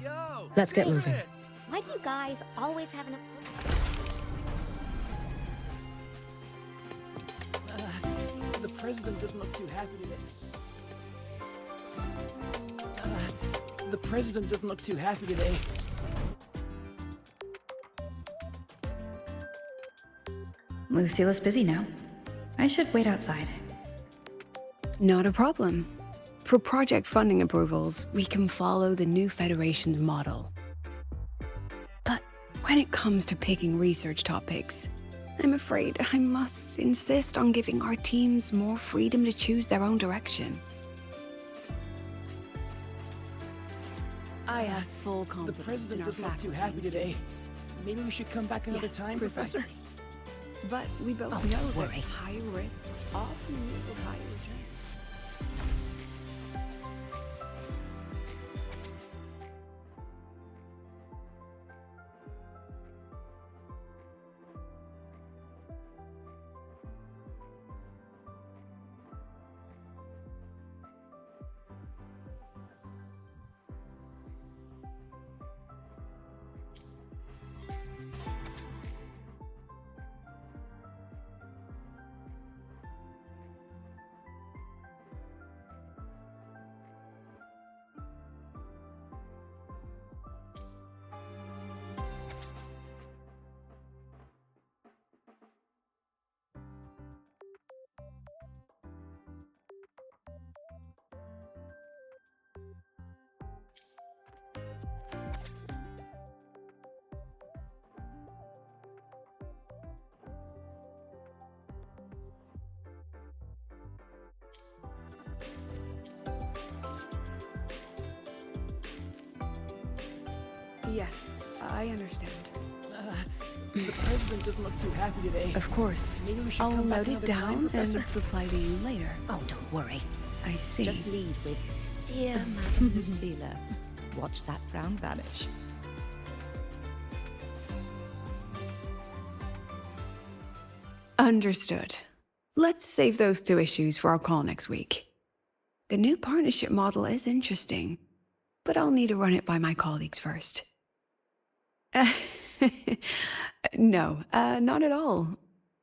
Yo, Let's get moving. Why do you guys always have an... The president doesn't look too happy today. The president doesn't look too happy today. Lucillas busy now. I should wait outside. Not a problem. For project funding approvals, we can follow the new Federation's model. But when it comes to picking research topics, I'm afraid I must insist on giving our teams more freedom to choose their own direction. I have full The confidence president in our doesn't look too faculty happy and today. students. Maybe we should come back another Yes, time, precisely. Professor? But we both Oh, know don't that worry. high risks often yield high returns. Yes, I understand. The president doesn't look too happy today. Of course. Maybe we should I'll come back note it another time, down Professor? and reply to you later. Oh, don't worry. I see. Just lead with, Dear Madam Lucilla. Watch that frown vanish. Understood. Let's save those two issues for our call next week. The new partnership model is interesting, but I'll need to run it by my colleagues first. No, not at all.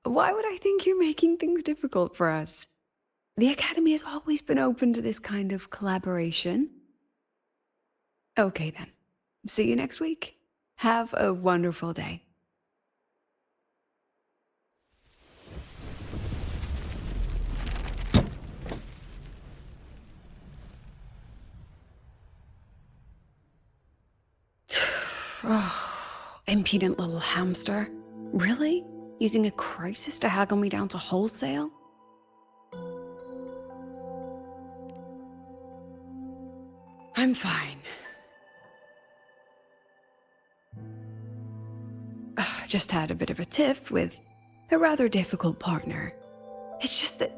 Why would I think you're making things difficult for us? The Academy has always been open to this kind of collaboration. Okay then. See you next week. Have a wonderful day. Oh, impudent little hamster. Really? Using a crisis to haggle me down to wholesale? I'm fine. Just had a bit of a tiff with a rather difficult partner. It's just that...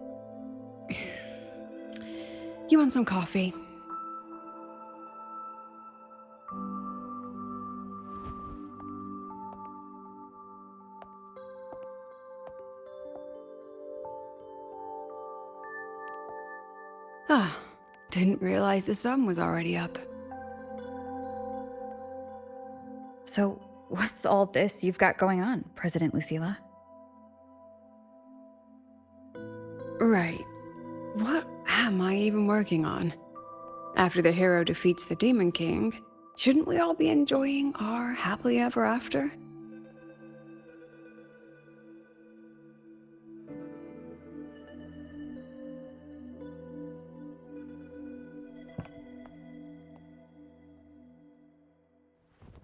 You want some coffee? Ah, didn't realize the sun was already up. So, what's all this you've got going on, President Lucilla? Right. What am I even working on? After the hero defeats the Demon King, Shouldn't we all be enjoying our happily ever after?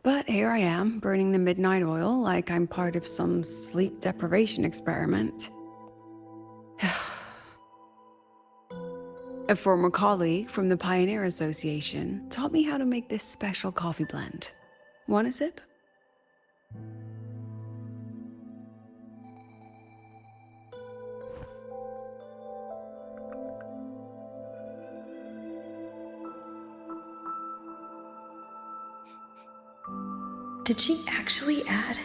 But here I am, burning the midnight oil like I'm part of some sleep deprivation experiment. A former colleague from the Pioneer Association taught me how to make this special coffee blend. Want a sip? Did she actually add?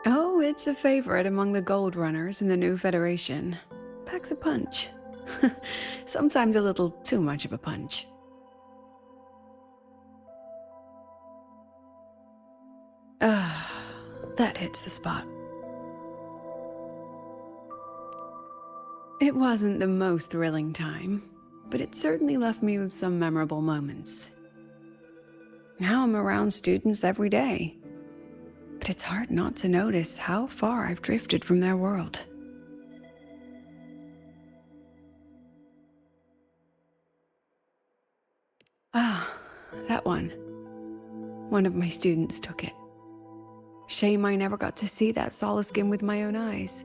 Oh, it's a favorite among the gold runners in the new Federation. Packs a punch. Sometimes a little too much of a punch. That hits the spot. It wasn't the most thrilling time, but it certainly left me with some memorable moments. Now I'm around students every day, but it's hard not to notice how far I've drifted from their world. Ah, that one. One of my students took it. Shame I never got to see that solace skin with my own eyes.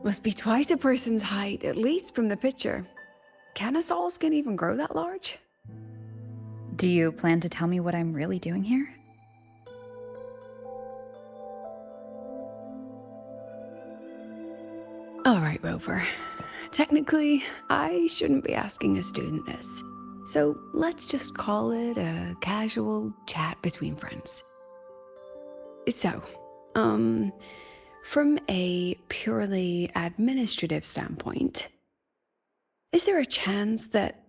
Must be twice a person's height, at least from the picture. Can a solace skin even grow that large? Do you plan to tell me what I'm really doing here? All right, Rover. Technically, I shouldn't be asking a student this. So let's just call it a casual chat between friends. So, from a purely administrative standpoint, is there a chance that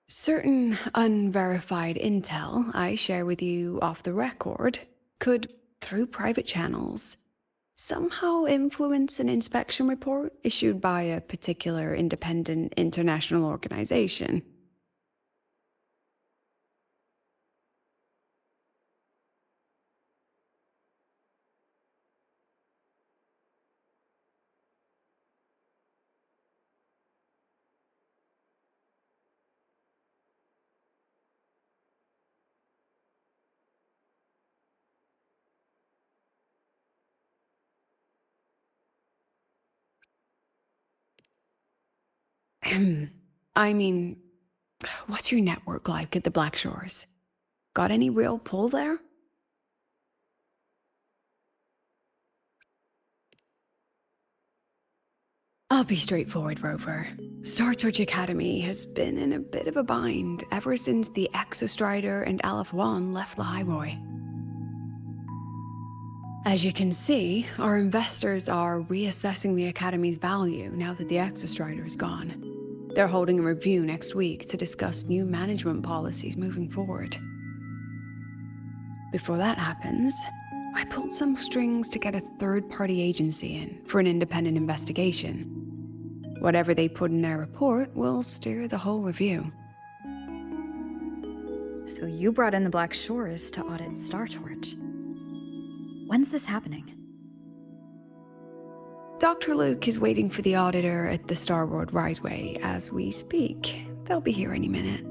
certain unverified intel I share with you off the record could, through private channels, somehow influence an inspection report issued by a particular independent international organization? I mean, what's your network like at the Black Shores? Got any real pull there? I'll be straightforward, Rover. Star Search Academy has been in a bit of a bind ever since the Exostrider and Aleph One left the Highway. As you can see, our investors are reassessing the Academy's value now that the Exostrider is gone. They're holding a review next week to discuss new management policies moving forward. Before that happens, I pulled some strings to get a third-party agency in for an independent investigation. Whatever they put in their report will steer the whole review. So you brought in the Black Shores to audit Star Torch. When's this happening? Dr. Luke is waiting for the auditor at the Starboard Riseway as we speak. They'll be here any minute.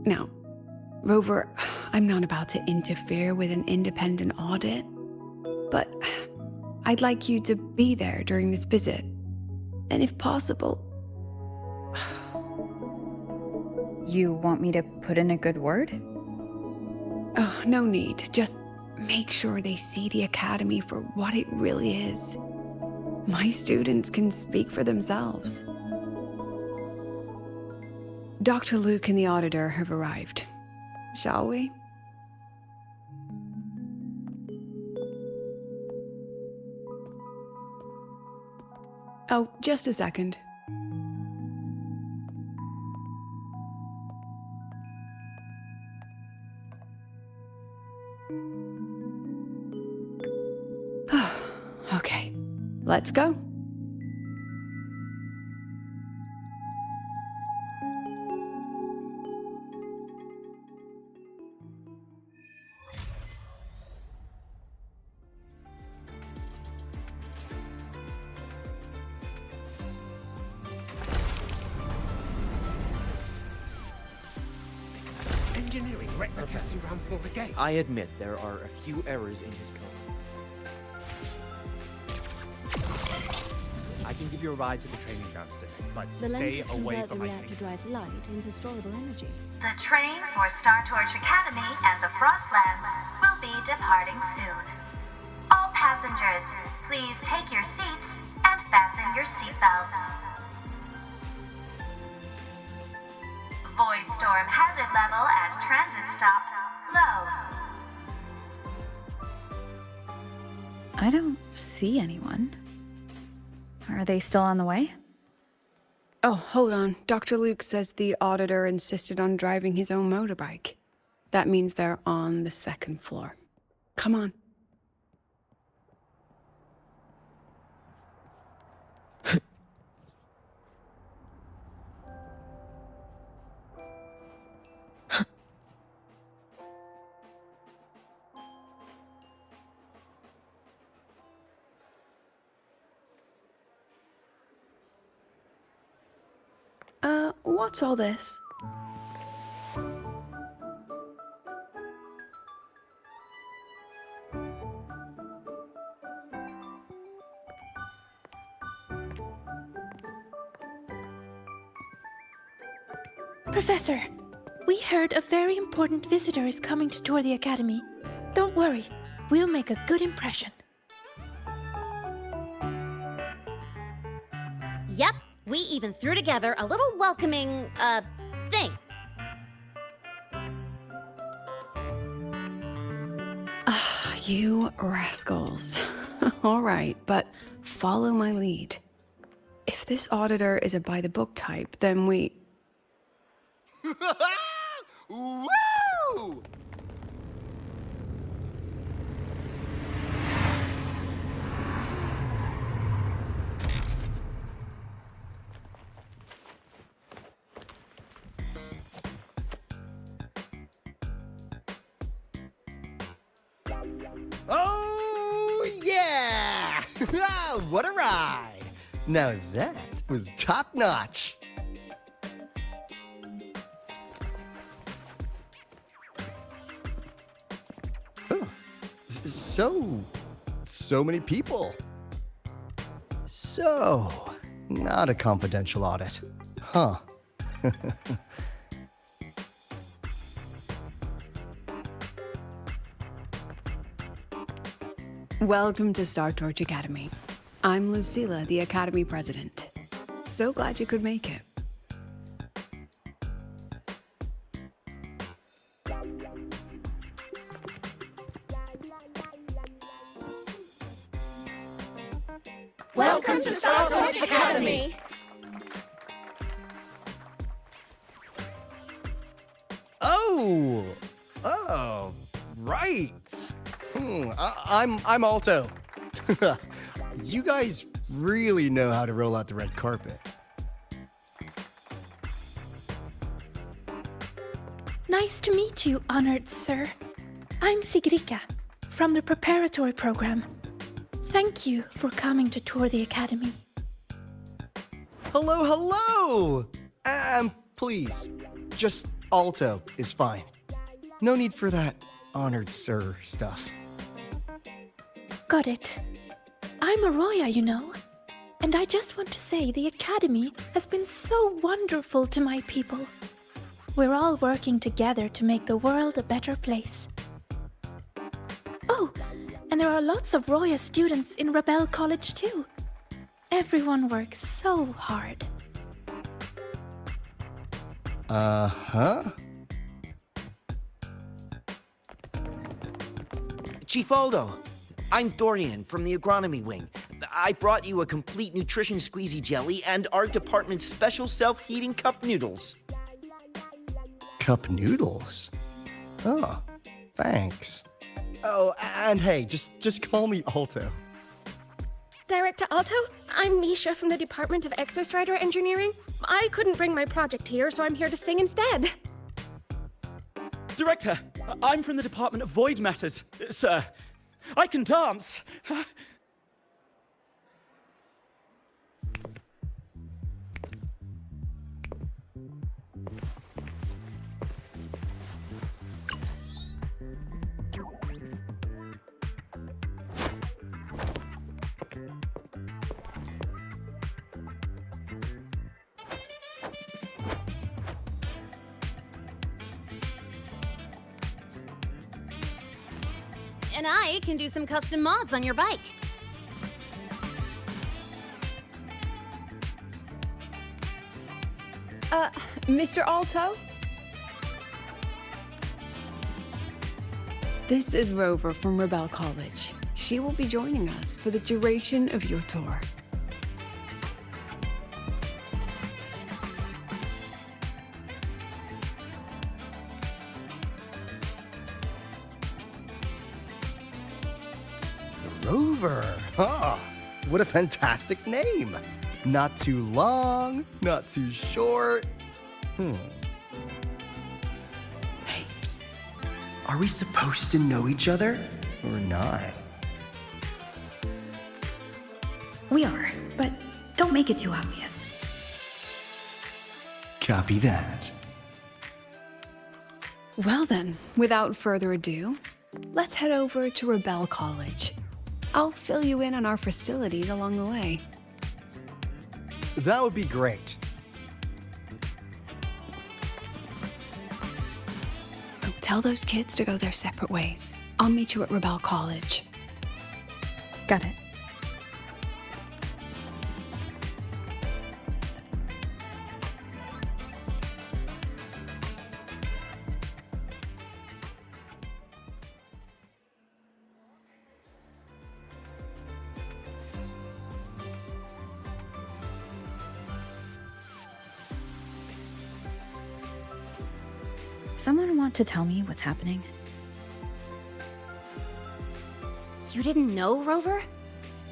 Now, Rover, I'm not about to interfere with an independent audit, but I'd like you to be there during this visit. And if possible... You want me to put in a good word? Oh, no need. Just make sure they see the Academy for what it really is. My students can speak for themselves. Dr. Luke and the auditor have arrived. Shall we? Oh, just a second. Okay, let's go. wrecked the testing ground floor again. I admit there are a few errors in his code. I can give you a ride to the training grounds today, but The stay lenses away convert the from my reactor signal. drive light into storable energy. The train for Star Torch Academy and the Frostlands will be departing soon. All passengers, please take your seats and fasten your seatbelts. Void storm hazard level at transit stop low. I don't see anyone. Are they still on the way? Oh, hold on. Dr. Luke says the auditor insisted on driving his own motorbike. That means they're on the second floor. Come on. What's all this? Professor, we heard a very important visitor is coming to tour the Academy. Don't worry, we'll make a good impression. Yep, we even threw together a little welcoming, thing. Ah, you rascals. All right, but follow my lead. If this auditor is a by-the-book type, then we... Woo! Oh, yeah! What a ride! Now that was top notch. Huh. So many people. So, not a confidential audit. Huh. Welcome to Star Torch Academy. I'm Lucilla, the Academy President. So glad you could make it. Welcome to Star Torch Academy! Oh, right. I'm Alto. You guys really know how to roll out the red carpet. Nice to meet you, honored sir. I'm Sigrika, from the preparatory program. Thank you for coming to tour the Academy. Hello! Please, just Alto is fine. No need for that honored sir stuff. Got it. I'm Arroya, you know. And I just want to say the Academy has been so wonderful to my people. We're all working together to make the world a better place. Oh, and there are lots of Roya students in Rebel College too. Everyone works so hard. Uh-huh. Chief Aldo, I'm Dorian from the agronomy wing. I brought you a complete nutrition squeezy jelly and our department's special self-heating cup noodles. Cup noodles? Oh, thanks. Oh, and hey, just call me Alto. Director Alto, I'm Misha from the Department of Exostrider Engineering. I couldn't bring my project here, so I'm here to sing instead. Director, I'm from the Department of Void Matters. Sir, I can dance. and I can do some custom mods on your bike. Mr. Alto? This is Rover from Rebel College. She will be joining us for the duration of your tour. Rover. Ah, what a fantastic name. Not too long, not too short. Hey, psst. Are we supposed to know each other or not? We are, but don't make it too obvious. Copy that. Well then, without further ado, let's head over to Rebel College. I'll fill you in on our facilities along the way. That would be great. Tell those kids to go their separate ways. I'll meet you at Rebel College. Got it. Someone want to tell me what's happening? You didn't know, Rover?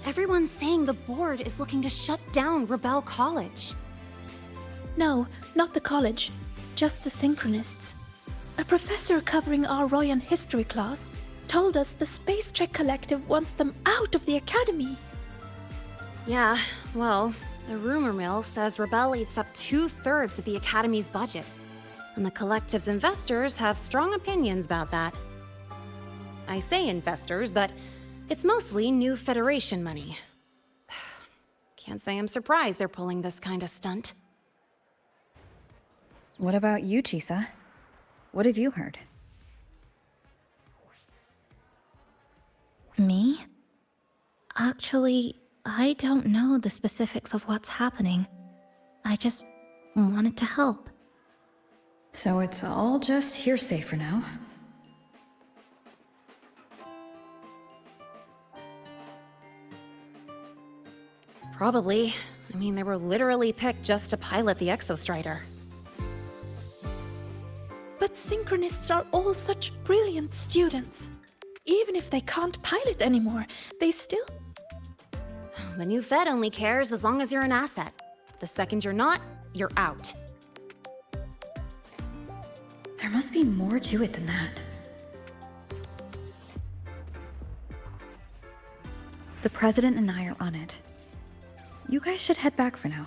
Everyone's saying the board is looking to shut down Rebel College. No, not the college, just the Synchronists. A professor covering our Royan history class told us the Space Trek Collective wants them out of the academy. Yeah, well, the rumor mill says Rebel eats up 2/3 of the academy's budget. And the collective's investors have strong opinions about that. I say investors, but it's mostly new Federation money. Can't say I'm surprised they're pulling this kind of stunt. What about you, Chisa? What have you heard? Me? Actually, I don't know the specifics of what's happening. I just wanted to help. So it's all just hearsay for now. Probably. I mean, they were literally picked just to pilot the Exostrider. But Synchronists are all such brilliant students. Even if they can't pilot anymore, they still... The new Fed only cares as long as you're an asset. The second you're not, you're out. There must be more to it than that. The president and I are on it. You guys should head back for now.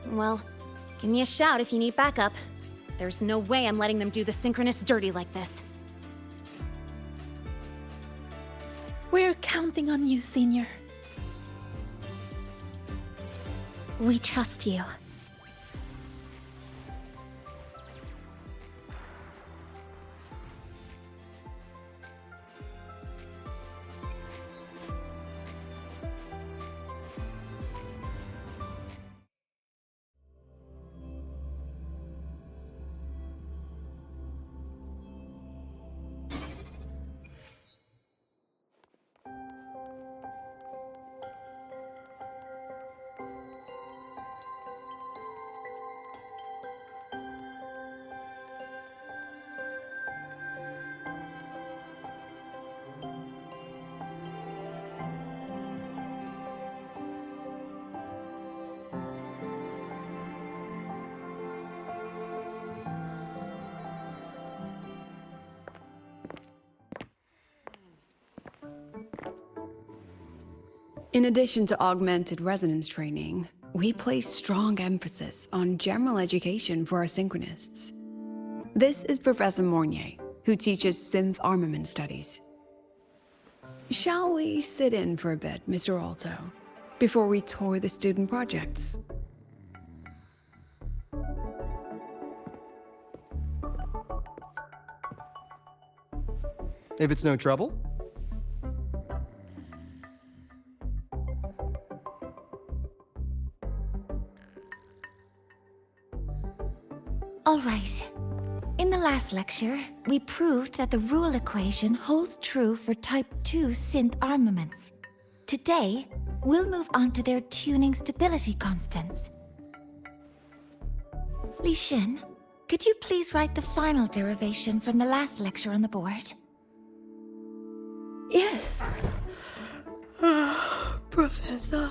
Well, give me a shout if you need backup. There's no way I'm letting them do the Synchronists dirty like this. We're counting on you, Senior. We trust you. In addition to augmented resonance training, we place strong emphasis on general education for our Synchronists. This is Professor Mornier, who teaches synth armament studies. Shall we sit in for a bit, Mr. Alto, before we tour the student projects? if it's no trouble. All right. In the last lecture, we proved that the rule equation holds true for Type 2 synth armaments. Today, we'll move on to their tuning stability constants. Li Xin, could you please write the final derivation from the last lecture on the board? Yes. Professor.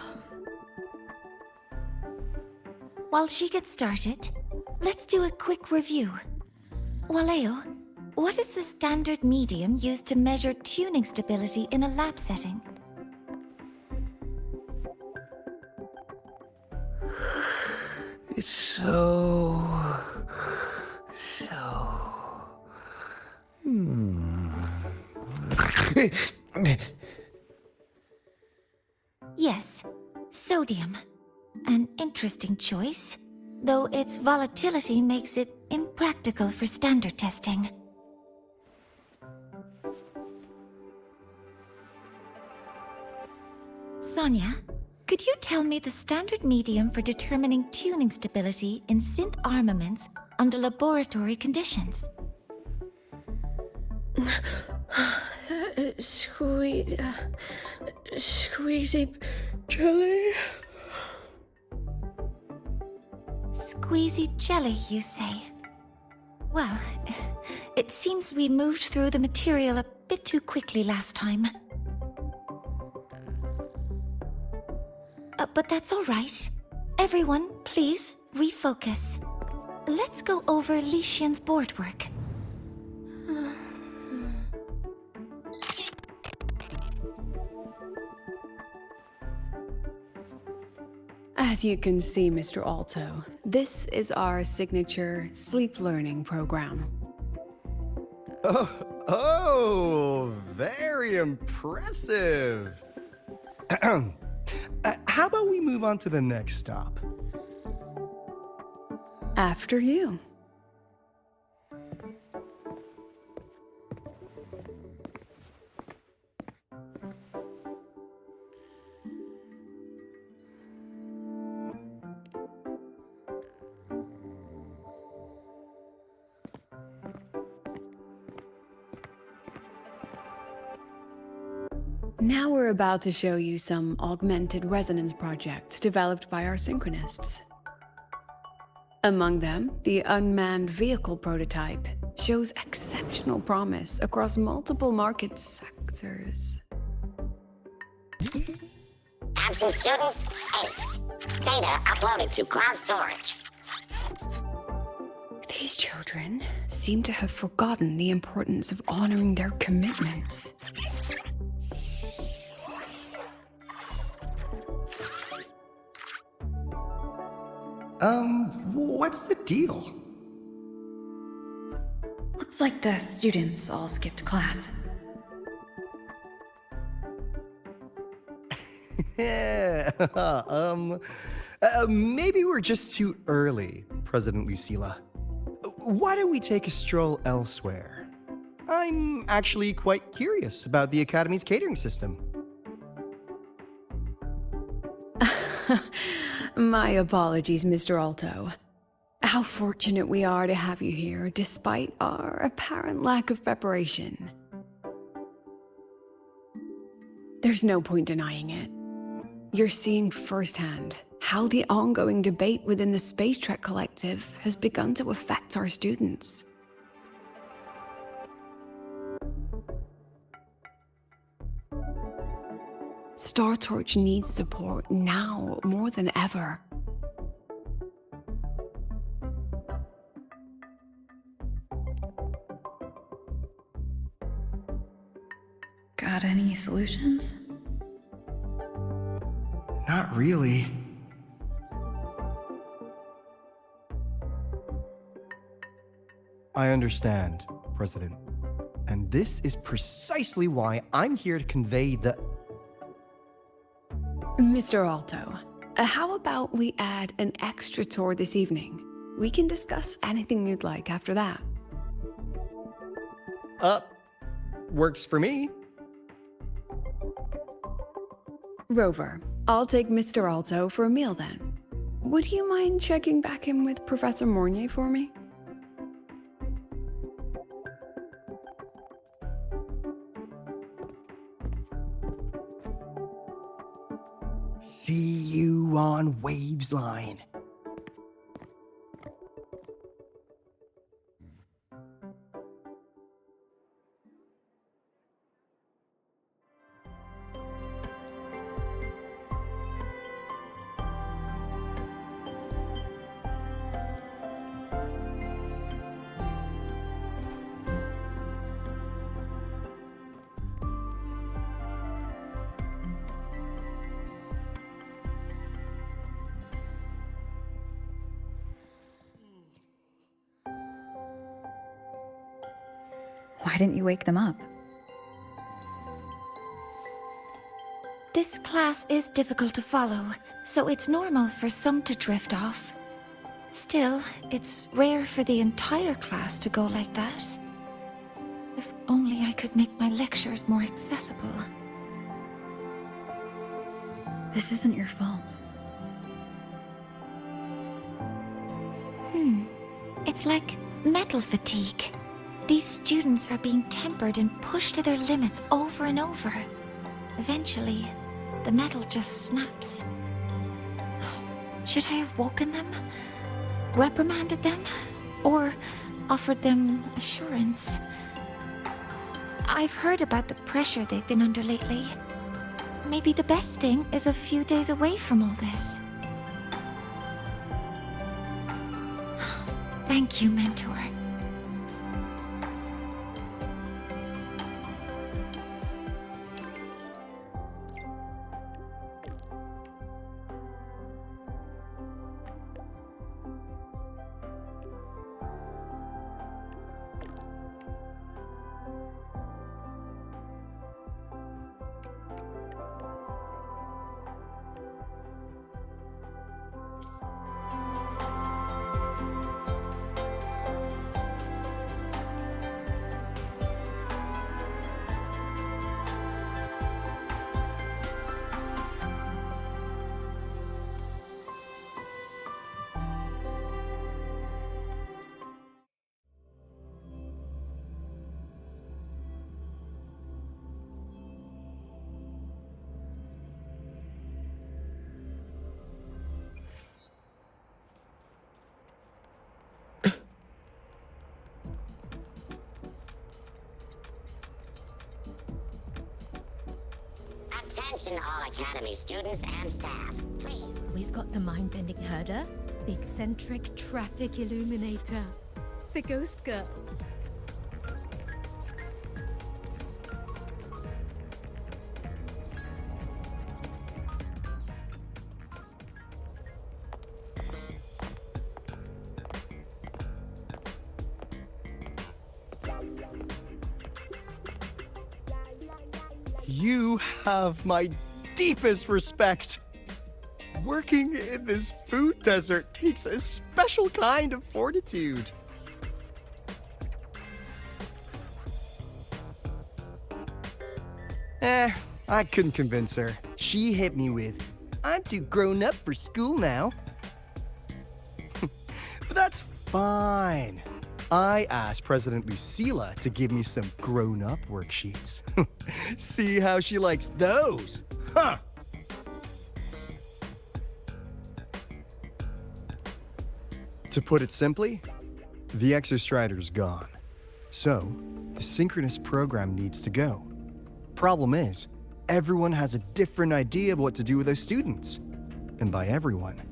While she gets started, let's do a quick review. Waleo, what is the standard medium used to measure tuning stability in a lab setting? It's so... Yes, sodium. An interesting choice, though its volatility makes it impractical for standard testing. Sonia, could you tell me the standard medium for determining tuning stability in synth armaments under laboratory conditions? Squeezy jelly. Squeezy jelly, you say? Well, it seems we moved through the material a bit too quickly last time. But that's all right. Everyone, please, refocus. Let's go over Li Xian's board work. As you can see, Mr. Alto, this is our signature sleep learning program. Oh, very impressive. How about we move on to the next stop? After you. Now we're about to show you some augmented resonance projects developed by our synchronists. Among them, the unmanned vehicle prototype shows exceptional promise across multiple market sectors. Absent students, 8. Data uploaded to cloud storage. These children seem to have forgotten the importance of honoring their commitments. What's the deal? Looks like the students all skipped class. Yeah, maybe we're just too early, President Lucilla. Why don't we take a stroll elsewhere? I'm actually quite curious about the Academy's catering system. My apologies, Mr. Alto. How fortunate we are to have you here, despite our apparent lack of preparation. There's no point denying it. You're seeing firsthand how the ongoing debate within the Space Trek Collective has begun to affect our students. Star Torch needs support now more than ever. Got any solutions? Not really. I understand, President. And this is precisely why I'm here to convey the... Mr. Alto, how about we add an extra tour this evening? We can discuss anything you'd like after that. Works for me. Rover, I'll take Mr. Alto for a meal then. Would you mind checking back in with Professor Mornier for me? See you on Waves Line. Why didn't you wake them up? This class is difficult to follow, so it's normal for some to drift off. Still, it's rare for the entire class to go like that. If only I could make my lectures more accessible. This isn't your fault. It's like metal fatigue. These students are being tempered and pushed to their limits over and over. Eventually, the metal just snaps. Should I have woken them? Reprimanded them? Or offered them assurance? I've heard about the pressure they've been under lately. Maybe the best thing is a few days away from all this. Thank you, Mentor. Attention all Academy students and staff, please. We've got the mind-bending herder, the eccentric traffic illuminator, the ghost girl. You have my deepest respect. Working in this food desert takes a special kind of fortitude. I couldn't convince her. She hit me with, "I'm too grown up for school now." But that's fine. I asked President Lucilla to give me some grown-up worksheets. See how she likes those, huh? To put it simply, the Exostrider's gone. So, the synchronous program needs to go. Problem is, everyone has a different idea of what to do with those students. And by everyone,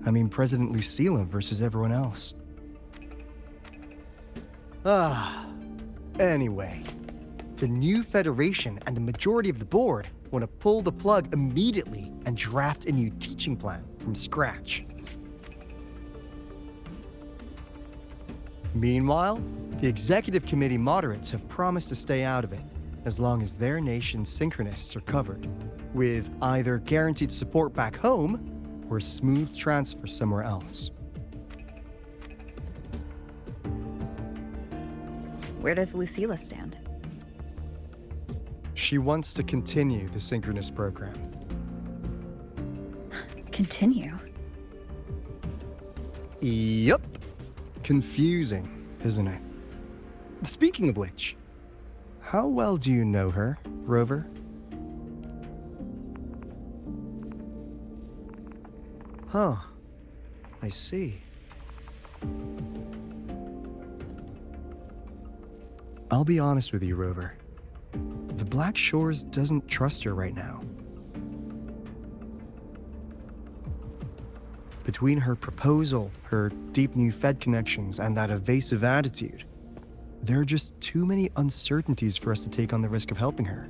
I mean President Lucilla versus everyone else. Anyway, the new Federation and the majority of the board want to pull the plug immediately and draft a new teaching plan from scratch. Meanwhile, the Executive Committee moderates have promised to stay out of it as long as their nation's synchronists are covered, with either guaranteed support back home or a smooth transfer somewhere else. Where does Lucilla stand? She wants to continue the synchronous program. Continue? Yup. Confusing, isn't it? Speaking of which, how well do you know her, Rover? Huh. I see. I'll be honest with you, Rover. The Black Shores doesn't trust her right now. Between her proposal, her deep new Fed connections, and that evasive attitude, there are just too many uncertainties for us to take on the risk of helping her.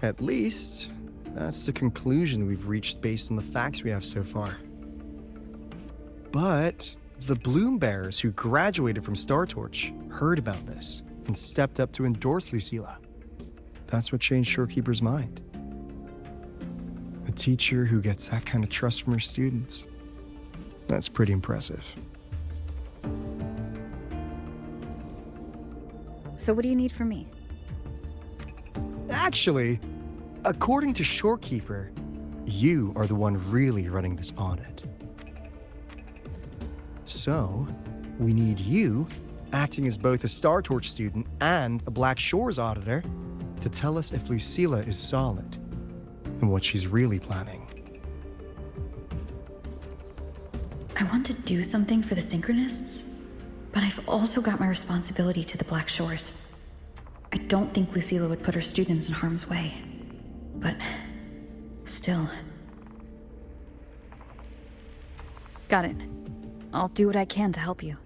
At least, that's the conclusion we've reached based on the facts we have so far. But the Bloom Bearers who graduated from Star Torch heard about this and stepped up to endorse Lucilla. That's what changed Shorekeeper's mind. A teacher who gets that kind of trust from her students. That's pretty impressive. So what do you need from me? Actually, according to Shorekeeper, you are the one really running this audit. So, we need you, acting as both a Star Torch student and a Black Shores auditor, to tell us if Lucilla is solid and what she's really planning. I want to do something for the Synchronists, but I've also got my responsibility to the Black Shores. I don't think Lucilla would put her students in harm's way, but still. Got it. I'll do what I can to help you.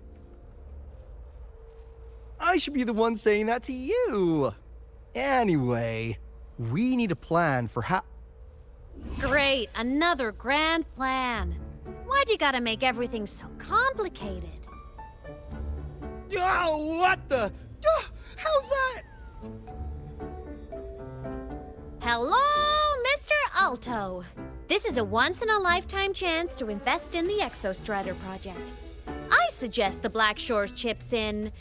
I should be the one saying that to you. Anyway, we need a plan for how... Great, another grand plan. Why'd you gotta make everything so complicated? Oh, what the... how's that? Hello, Mr. Alto. This is a once-in-a-lifetime chance to invest in the Exostrider project. I suggest the Black Shores chips in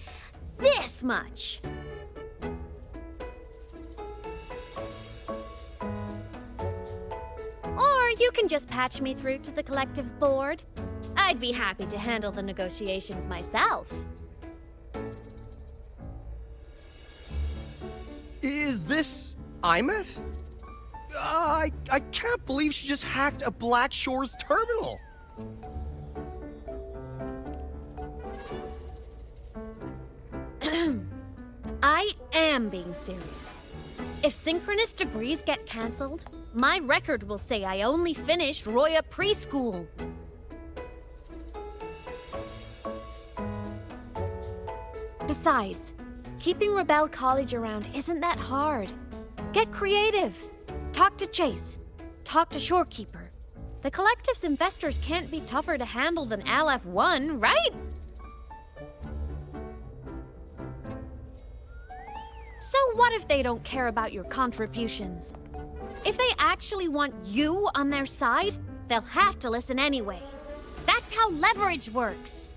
this much. Or you can just patch me through to the collective board. I'd be happy to handle the negotiations myself. Is this Imeth? I can't believe she just hacked a Black Shores terminal. I am being serious. If synchronous degrees get cancelled, my record will say I only finished Roya preschool. Besides, keeping Rebel College around isn't that hard. Get creative. Talk to Chase. Talk to Shorekeeper. The collective's investors can't be tougher to handle than LF1, right? So what if they don't care about your contributions? If they actually want you on their side, they'll have to listen anyway. That's how leverage works.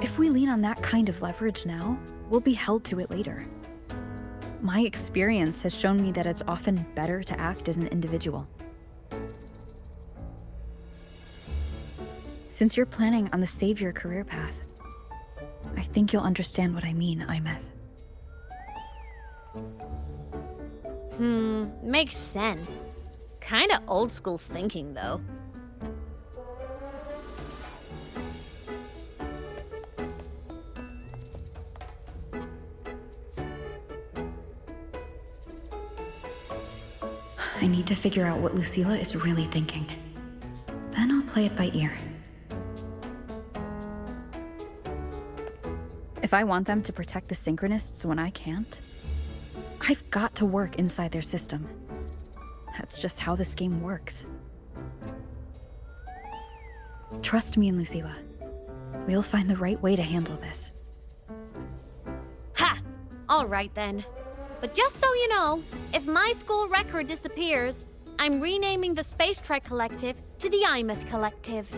If we lean on that kind of leverage now, we'll be held to it later. My experience has shown me that it's often better to act as an individual. Since you're planning on the savior career path, I think you'll understand what I mean, Imeth. Makes sense. Kinda old school thinking, though. I need to figure out what Lucilla is really thinking. Then I'll play it by ear. If I want them to protect the Synchronists when I can't, I've got to work inside their system. That's just how this game works. Trust me and Lucilla. We'll find the right way to handle this. Ha! All right then. But just so you know, if my school record disappears, I'm renaming the Space Trek Collective to the Imeth Collective.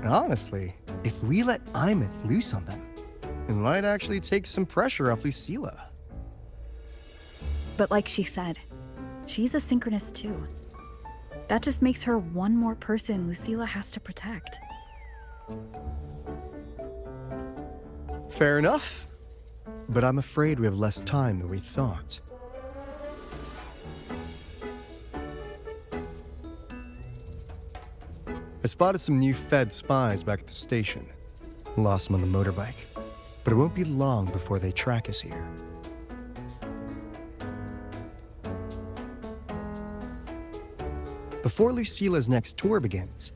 Honestly, if we let Imeth loose on them, it might actually take some pressure off Lucilla. But like she said, she's a synchronist too. That just makes her one more person Lucilla has to protect. Fair enough. But I'm afraid we have less time than we thought. I spotted some new Fed spies back at the station. Lost them on the motorbike. But it won't be long before they track us here. Before Lucilla's next tour begins,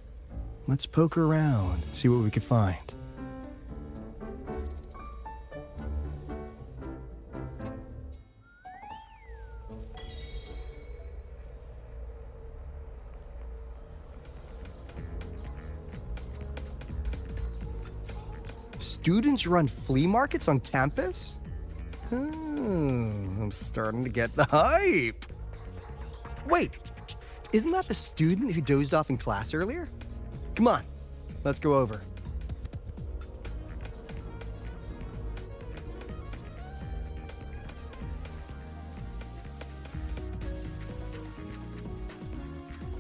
let's poke around and see what we can find. Students run flea markets on campus? I'm starting to get the hype. Wait, isn't that the student who dozed off in class earlier? Come on, let's go over.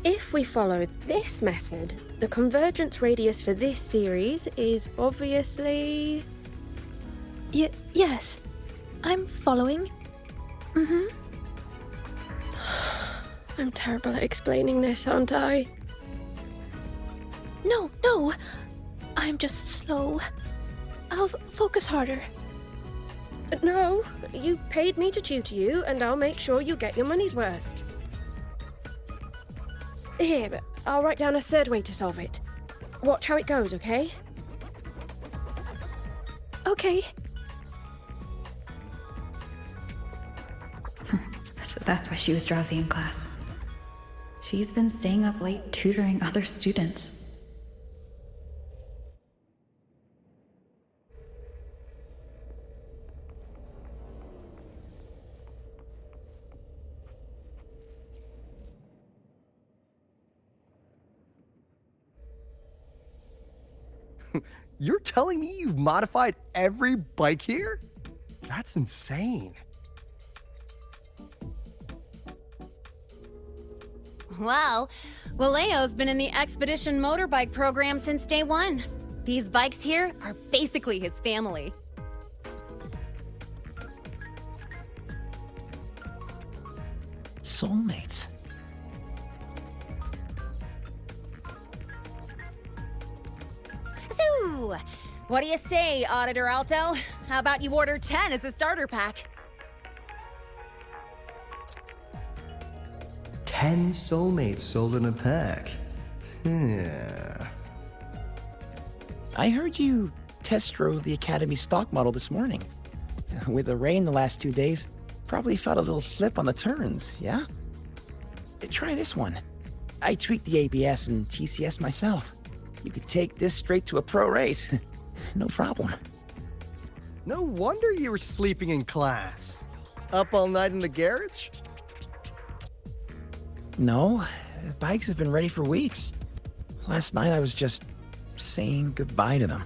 If we follow this method, the convergence radius for this series is obviously... Yes. I'm following. I'm terrible at explaining this, aren't I? No. I'm just slow. I'll focus harder. No, you paid me to tutor you, and I'll make sure you get your money's worth. Here, but I'll write down a third way to solve it. Watch how it goes, okay? Okay. So that's why she was drowsy in class. She's been staying up late tutoring other students. You're telling me you've modified every bike here? That's insane. Well, Valeo's been in the Expedition motorbike program since day one. These bikes here are basically his family. Soulmates. So, what do you say, Auditor Alto? How about you order 10 as a starter pack? 10 soulmates sold in a pack. Yeah. I heard you test drove the Academy stock model this morning. With the rain the last 2 days, probably felt a little slip on the turns, yeah? Try this one. I tweaked the ABS and TCS myself. You could take this straight to a pro race. No problem. No wonder you were sleeping in class. Up all night in the garage? No, the bikes have been ready for weeks. Last night I was just saying goodbye to them.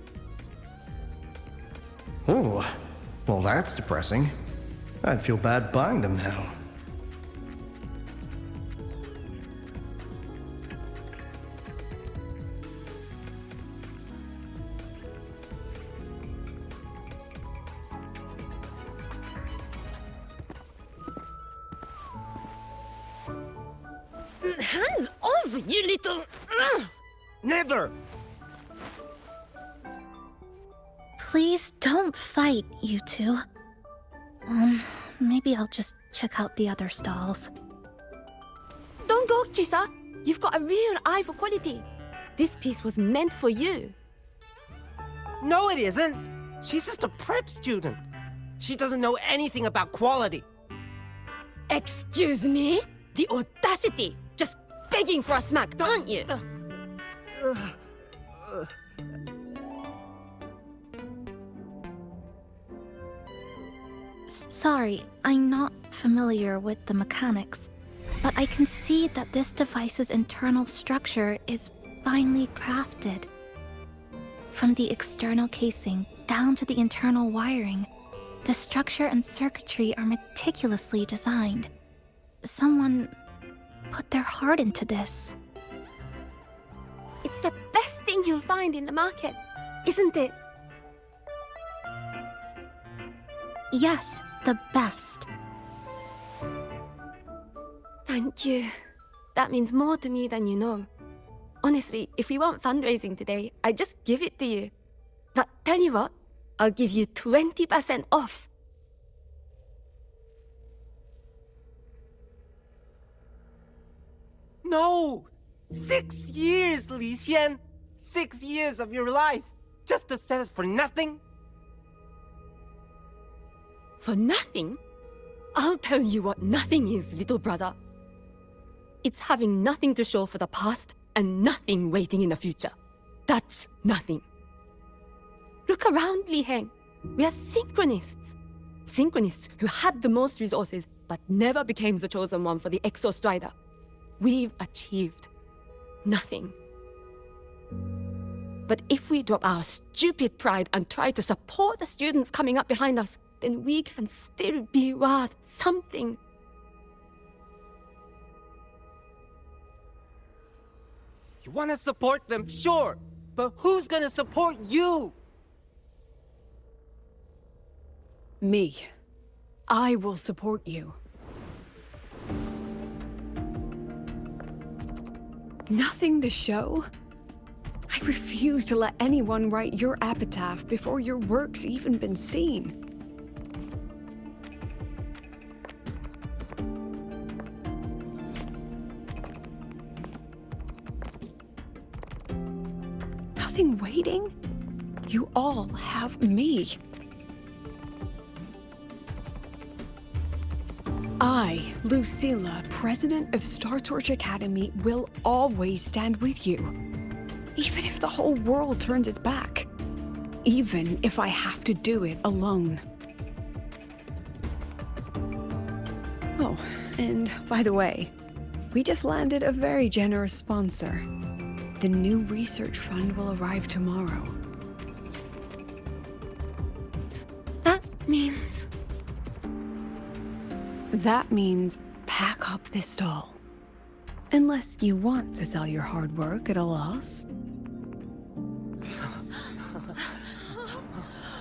Oh, well that's depressing. I'd feel bad buying them now. Hands off, you little... Never! Please don't fight, you two. Maybe I'll just check out the other stalls. Don't go, Chisa. You've got a real eye for quality. This piece was meant for you. No, it isn't. She's just a prep student. She doesn't know anything about quality. Excuse me? The audacity! Just begging for a smack, aren't you? Sorry, I'm not familiar with the mechanics, but I can see that this device's internal structure is finely crafted. From the external casing down to the internal wiring, the structure and circuitry are meticulously designed. Someone put their heart into this. It's the best thing you'll find in the market, isn't it? Yes, the best. Thank you. That means more to me than you know. Honestly, if we want fundraising today, I'd just give it to you. But tell you what, I'll give you 20% off. No! 6 years, Li Xian! 6 years of your life! Just to sell it for nothing? For nothing? I'll tell you what nothing is, little brother. It's having nothing to show for the past and nothing waiting in the future. That's nothing. Look around, Li Heng. We are synchronists. Synchronists who had the most resources but never became the chosen one for the Exo Strider. We've achieved nothing. But if we drop our stupid pride and try to support the students coming up behind us, then we can still be worth something. You want to support them, sure, but who's gonna support you? Me. I will support you. Nothing to show? I refuse to let anyone write your epitaph before your work's even been seen. Nothing waiting? You all have me. I, Lucilla, president of Star Torch Academy, will always stand with you. Even if the whole world turns its back. Even if I have to do it alone. Oh, and by the way, we just landed a very generous sponsor. The new research fund will arrive tomorrow. That means... That means pack up this stall. Unless you want to sell your hard work at a loss.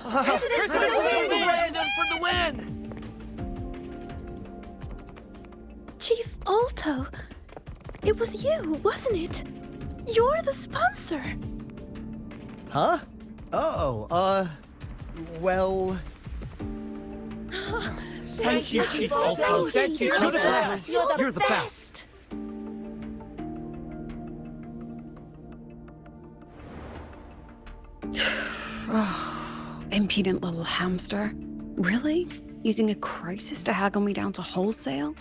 President for the win! Chief Alto, it was you, wasn't it? You're the sponsor. Huh? Oh, well... Thank you, Chief Alto. Thank you. You're the best. You're the best. Impudent little hamster. Really? Using a crisis to haggle me down to wholesale?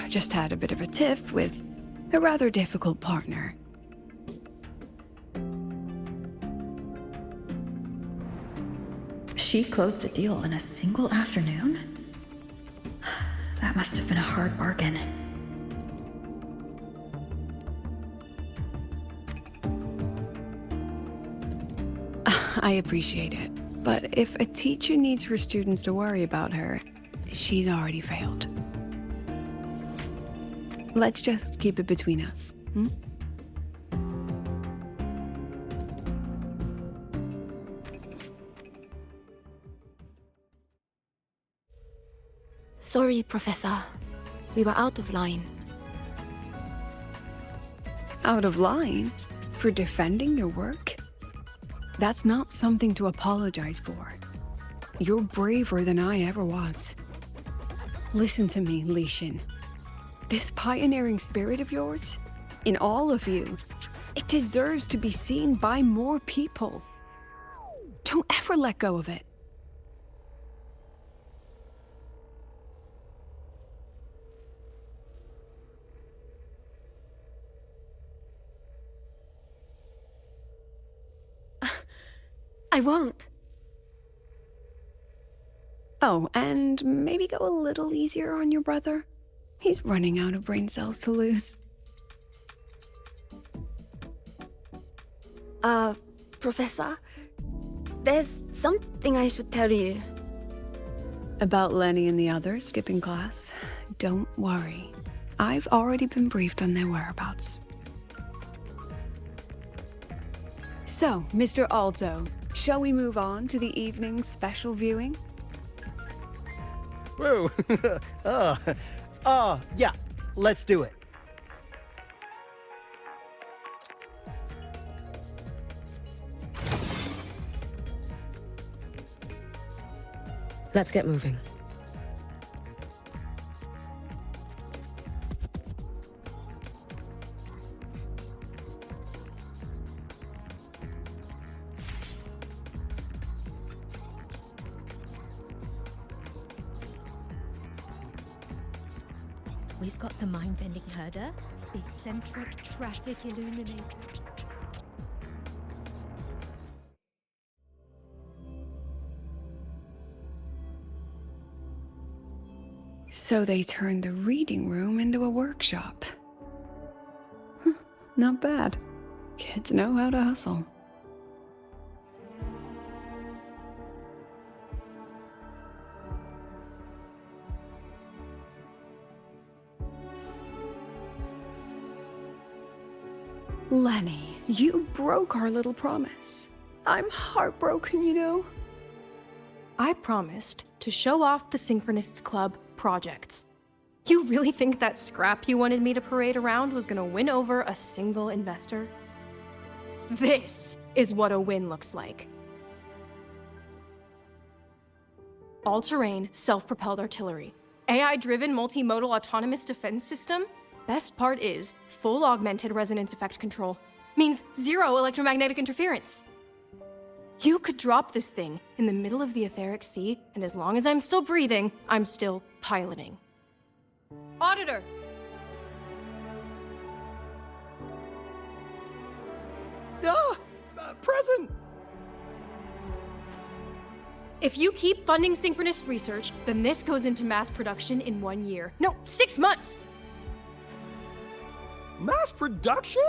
Just had a bit of a tiff with a rather difficult partner. She closed a deal in a single afternoon? That must have been a hard bargain. I appreciate it, but if a teacher needs her students to worry about her, she's already failed. Let's just keep it between us, hmm? Sorry, Professor. We were out of line. Out of line? For defending your work? That's not something to apologize for. You're braver than I ever was. Listen to me, Li Xin. This pioneering spirit of yours, in all of you, it deserves to be seen by more people. Don't ever let go of it. I won't. Oh, and maybe go a little easier on your brother. He's running out of brain cells to lose. Professor, there's something I should tell you. About Lenny and the others skipping class? Don't worry. I've already been briefed on their whereabouts. So, Mr. Alto, shall we move on to the evening's special viewing? Whoa. Yeah, let's do it. Let's get moving. We've got the mind-bending herder, the eccentric traffic illuminator. So they turned the reading room into a workshop. Not bad. Kids know how to hustle. Lenny, you broke our little promise. I'm heartbroken, you know. I promised to show off the Synchronists Club projects. You really think that scrap you wanted me to parade around was gonna win over a single investor? This is what a win looks like. All-terrain, self-propelled artillery. AI-driven multimodal autonomous defense system. Best part is full augmented resonance effect control. Means zero electromagnetic interference. You could drop this thing in the middle of the etheric sea, and as long as I'm still breathing, I'm still piloting. Auditor! Present! If you keep funding synchronous research, then this goes into mass production in 1 year. No, 6 months! Mass production?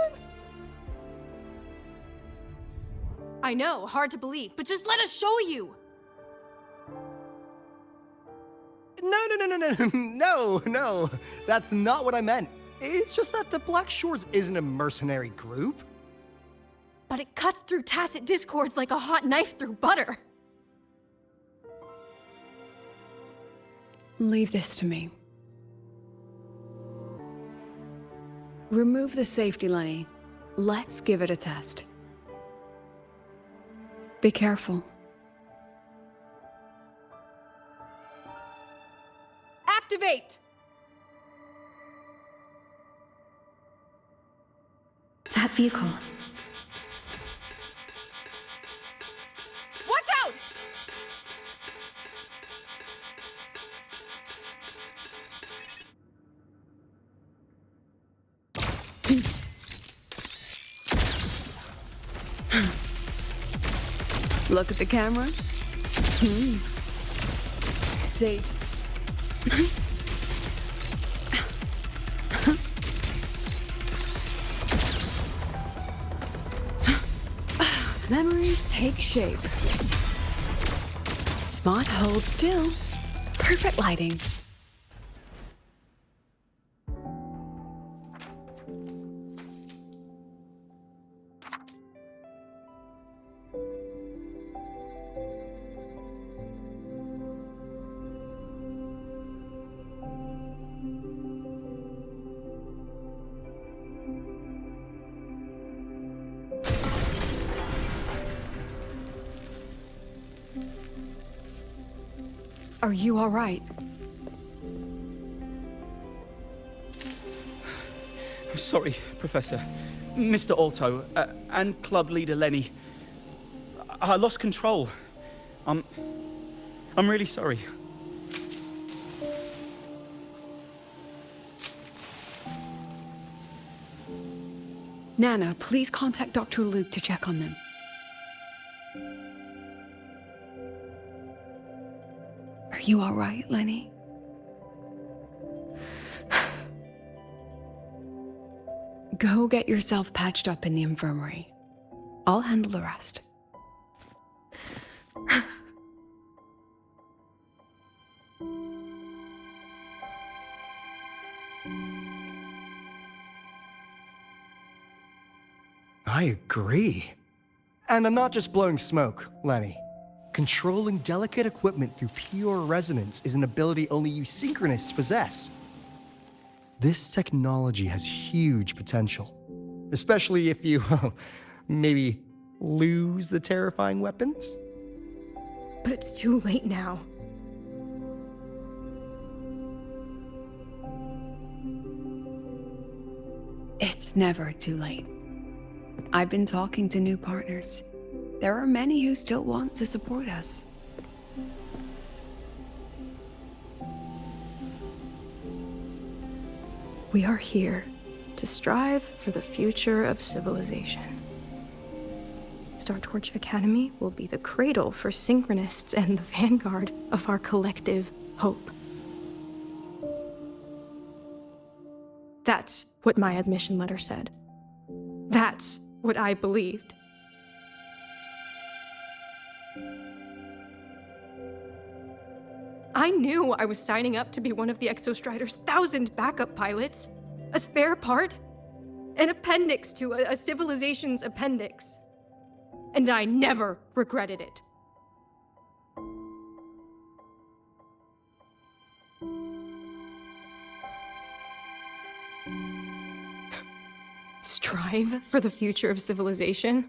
I know, hard to believe, but just let us show you! No. That's not what I meant. It's just that the Black Shores isn't a mercenary group. But it cuts through tacit discords like a hot knife through butter. Leave this to me. Remove the safety, Lenny. Let's give it a test. Be careful. Activate! That vehicle. Watch out! Look at the camera. Sage. Memories take shape. Spot, hold still. Perfect lighting. Are you all right? I'm sorry, Professor. Mr. Alto, and club leader Lenny. I lost control. I'm really sorry. Nana, please contact Dr. Luke to check on them. Are Are you all right, Lenny? Go get yourself patched up in the infirmary. I'll handle the rest. I agree. And I'm not just blowing smoke, Lenny. Controlling delicate equipment through pure resonance is an ability only you synchronists possess. This technology has huge potential, especially if you, maybe lose the terrifying weapons? But it's too late now. It's never too late. I've been talking to new partners. There are many who still want to support us. We are here to strive for the future of civilization. Star Torch Academy will be the cradle for synchronists and the vanguard of our collective hope. That's what my admission letter said. That's what I believed. I knew I was signing up to be one of the Exostrider's 1,000 backup pilots, a spare part, an appendix to a civilization's appendix. And I never regretted it. Strive for the future of civilization?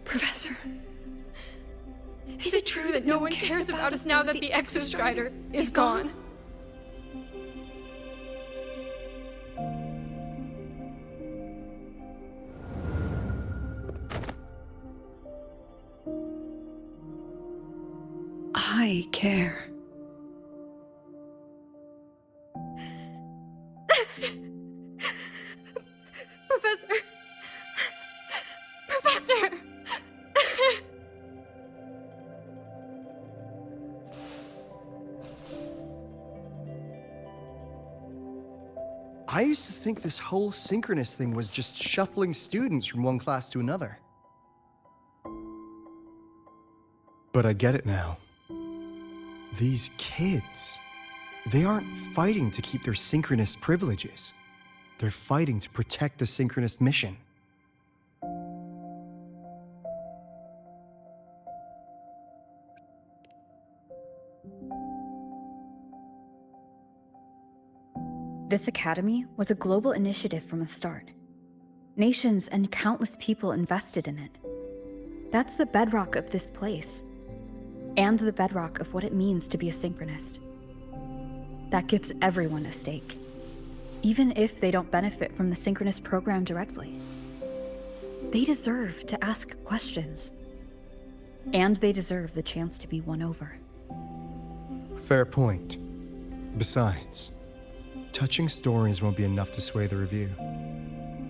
Professor, Is it true that no one cares about us now that the Exostrider is gone? I care. Professor! Professor! I used to think this whole synchronous thing was just shuffling students from one class to another. But I get it now. These kids, they aren't fighting to keep their synchronous privileges. They're fighting to protect the synchronous mission. This academy was a global initiative from the start. Nations and countless people invested in it. That's the bedrock of this place, and the bedrock of what it means to be a synchronist. That gives everyone a stake, even if they don't benefit from the synchronous program directly. They deserve to ask questions, and they deserve the chance to be won over. Fair point. Besides, touching stories won't be enough to sway the review.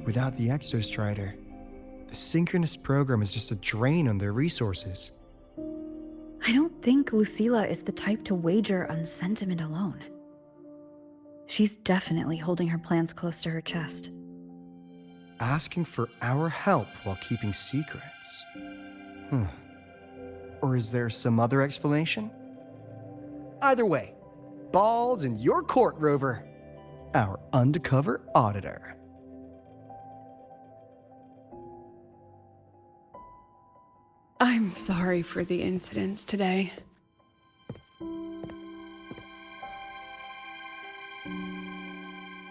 Without the Exostrider, the synchronous program is just a drain on their resources. I don't think Lucilla is the type to wager on sentiment alone. She's definitely holding her plans close to her chest. Asking for our help while keeping secrets? Or is there some other explanation? Either way, ball's in your court, Rover. Our undercover auditor. I'm sorry for the incidents today.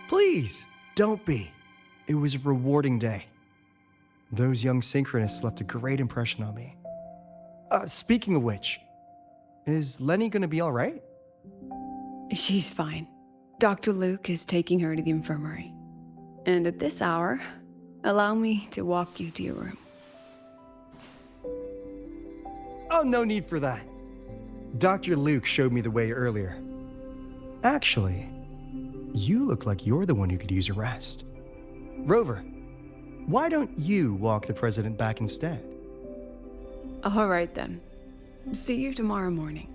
Please, don't be. It was a rewarding day. Those young synchronists left a great impression on me. Speaking of which, is Lenny gonna be alright? She's fine. Dr. Luke is taking her to the infirmary. And at this hour, allow me to walk you to your room. Oh, no need for that. Dr. Luke showed me the way earlier. Actually, you look like you're the one who could use a rest. Rover, why don't you walk the president back instead? All right then. See you tomorrow morning.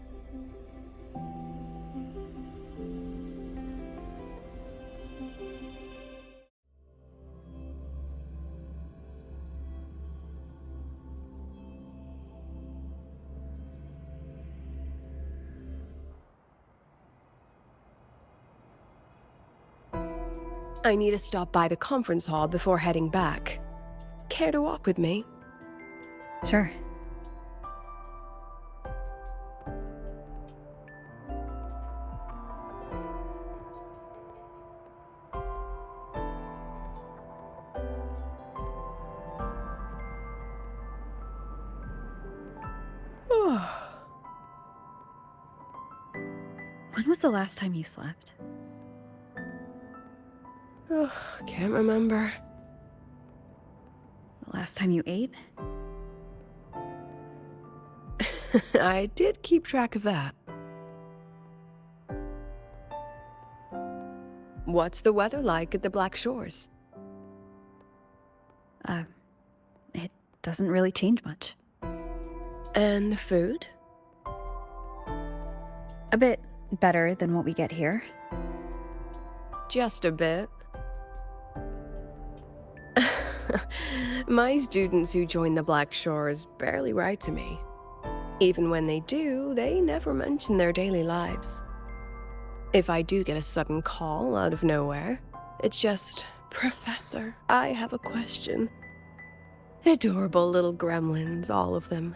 I need to stop by the conference hall before heading back. Care to walk with me? Sure. When was the last time you slept? Can't remember. The last time you ate? I did keep track of that. What's the weather like at the Black Shores? It doesn't really change much. And the food? A bit better than what we get here. Just a bit. My students who join the Black Shores barely write to me. Even when they do, they never mention their daily lives. If I do get a sudden call out of nowhere, it's just, "Professor, I have a question." Adorable little gremlins, all of them.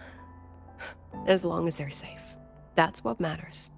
As long as they're safe. That's what matters.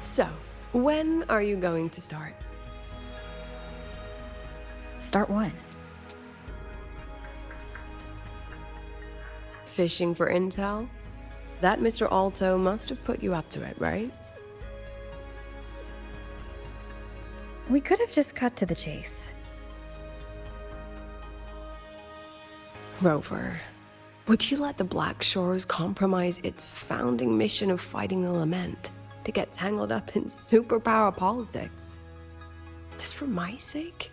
So, when are you going to start? Start what? Fishing for intel? That Mr. Alto must have put you up to it, right? We could have just cut to the chase. Rover, would you let the Black Shores compromise its founding mission of fighting the Lament to get tangled up in superpower politics? Just for my sake?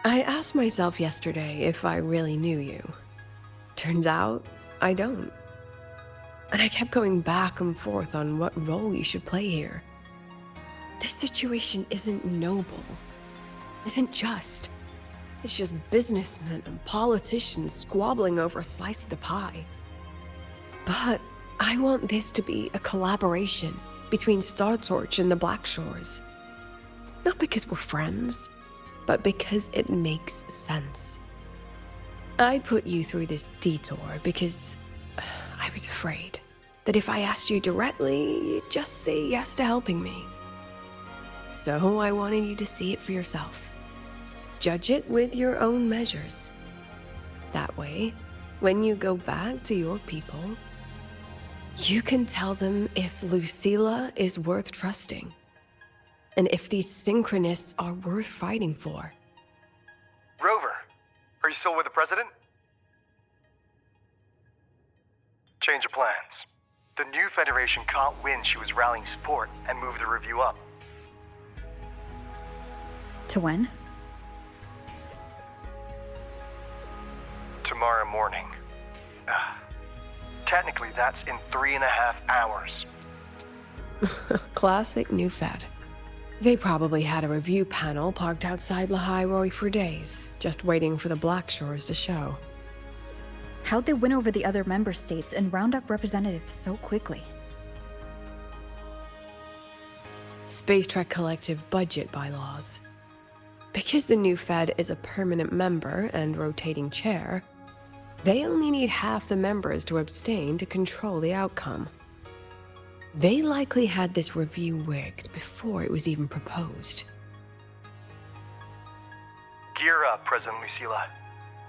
I asked myself yesterday if I really knew you. Turns out, I don't. And I kept going back and forth on what role you should play here. This situation isn't noble, isn't just. It's just businessmen and politicians squabbling over a slice of the pie. But I want this to be a collaboration between StarTorch and the Black Shores. Not because we're friends, but because it makes sense. I put you through this detour because I was afraid that if I asked you directly, you'd just say yes to helping me. So I wanted you to see it for yourself. Judge it with your own measures. That way, when you go back to your people, you can tell them if Lucilla is worth trusting, and if these synchronists are worth fighting for. Rover, are you still with the president? Change of plans. The new Federation caught wind she was rallying support and moved the review up. To when? Tomorrow morning. Technically, that's in 3.5 hours. Classic new Fed. They probably had a review panel parked outside Lahai for days, just waiting for the Blackshores to show. How'd they win over the other member states and round up representatives so quickly? Space Trek Collective budget bylaws. Because the new Fed is a permanent member and rotating chair, they only need half the members to abstain to control the outcome. They likely had this review rigged before it was even proposed. Gear up, President Lucilla.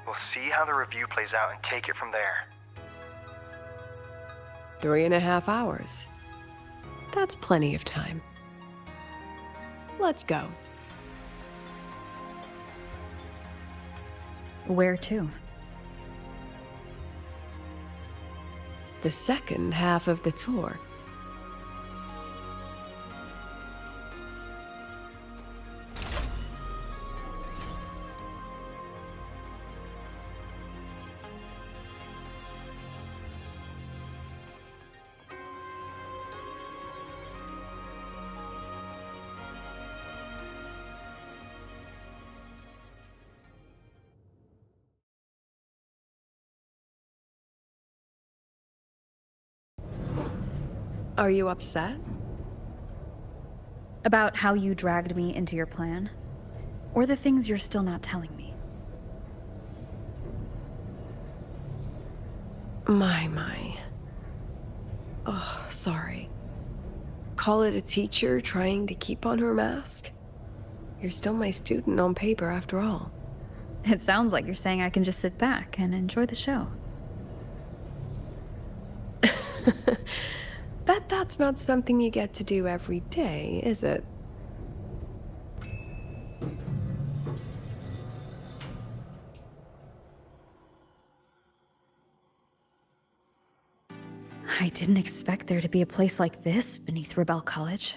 We'll see how the review plays out and take it from there. 3.5 hours. That's plenty of time. Let's go. Where to? The second half of the tour. Are you upset? About how you dragged me into your plan? Or the things you're still not telling me? My. Oh, sorry. Call it a teacher trying to keep on her mask? You're still my student on paper after all. It sounds like you're saying I can just sit back and enjoy the show. Bet that's not something you get to do every day, is it? I didn't expect there to be a place like this beneath Rebel College.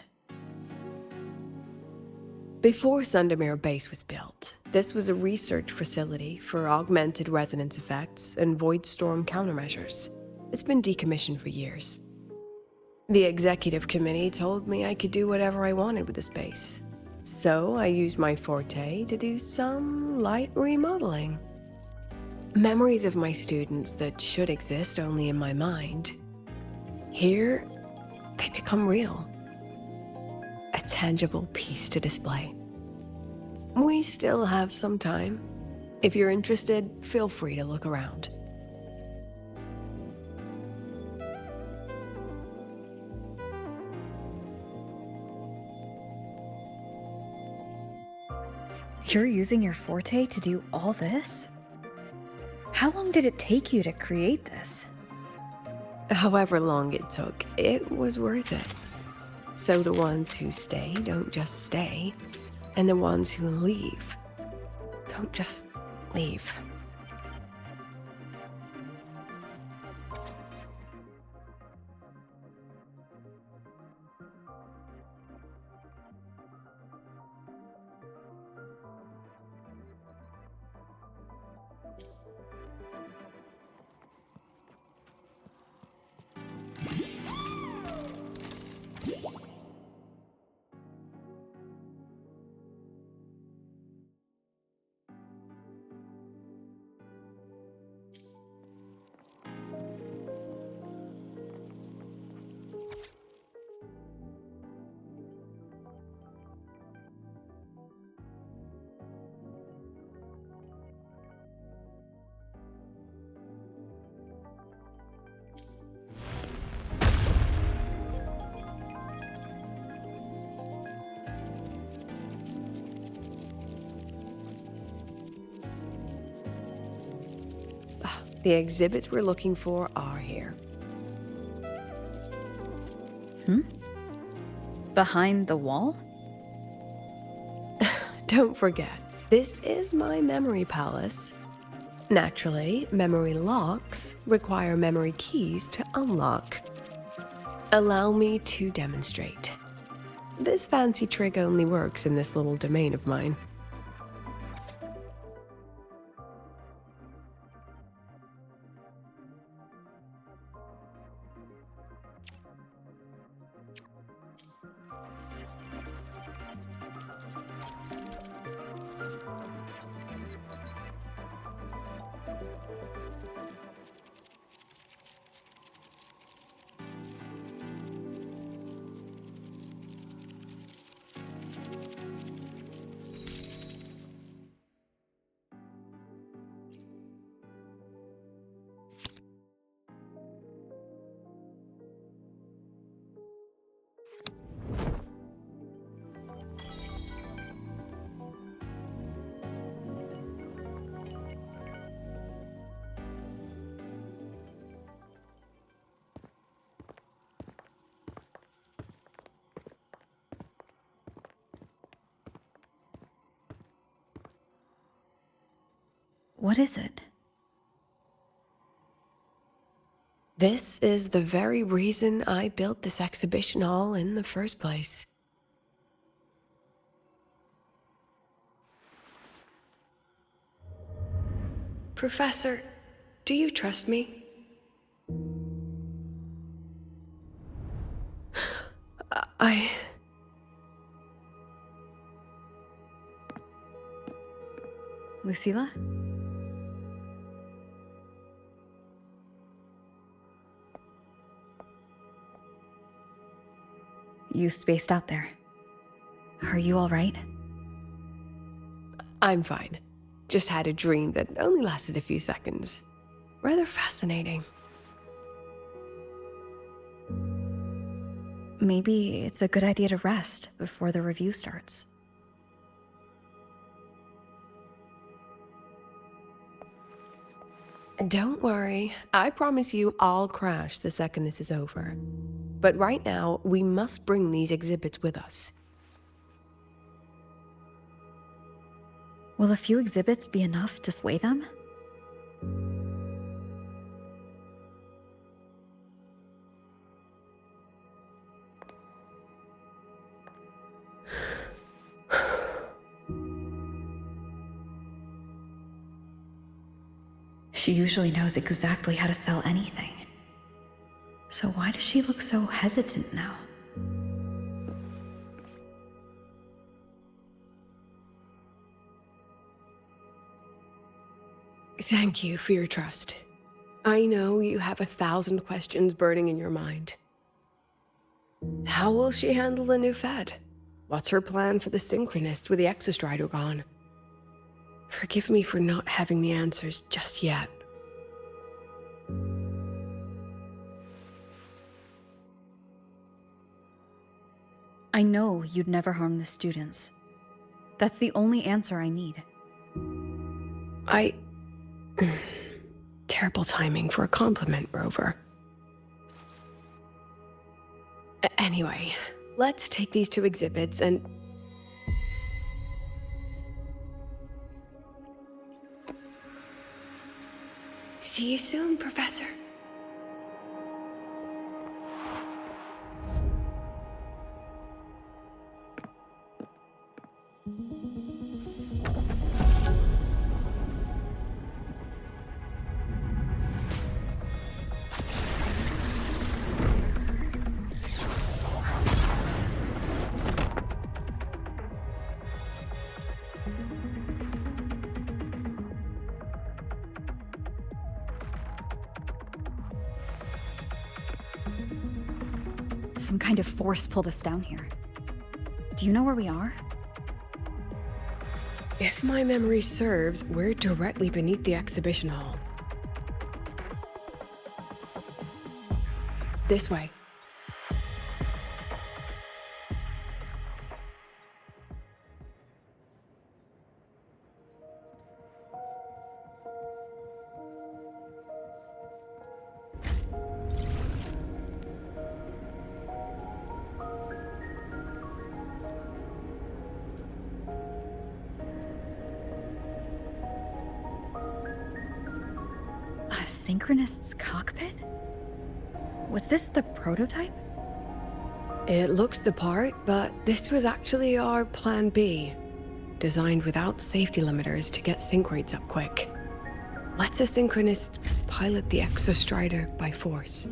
Before Sundermere Base was built, this was a research facility for augmented resonance effects and void storm countermeasures. It's been decommissioned for years. The executive committee told me I could do whatever I wanted with the space. So I used my forte to do some light remodeling. Memories of my students that should exist only in my mind. Here, they become real. A tangible piece to display. We still have some time. If you're interested, feel free to look around. You're using your forte to do all this? How long did it take you to create this? However long it took, it was worth it. So the ones who stay don't just stay, and the ones who leave don't just leave. The exhibits we're looking for are here. Behind the wall? Don't forget, this is my memory palace. Naturally, memory locks require memory keys to unlock. Allow me to demonstrate. This fancy trick only works in this little domain of mine. What is it? This is the very reason I built this exhibition hall in the first place. Professor, do you trust me? Lucilla? You spaced out there. Are you all right? I'm fine. Just had a dream that only lasted a few seconds. Rather fascinating. Maybe it's a good idea to rest before the review starts. Don't worry, I promise you I'll crash the second this is over. But right now, we must bring these exhibits with us. Will a few exhibits be enough to sway them? She usually knows exactly how to sell anything. So why does she look so hesitant now? Thank you for your trust. I know you have 1,000 questions burning in your mind. How will she handle the new Fed? What's her plan for the Synchronist with the Exostrider gone? Forgive me for not having the answers just yet. I know you'd never harm the students. That's the only answer I need. Terrible timing for a compliment, Rover. Anyway, let's take these 2 exhibits and... See you soon, Professor. Some kind of force pulled us down here. Do you know where we are? If my memory serves, we're directly beneath the exhibition hall. This way. A Synchronist's cockpit? Was this the prototype? It looks the part, but this was actually our Plan B. Designed without safety limiters to get sync rates up quick. Lets a Synchronist pilot the Exostrider by force.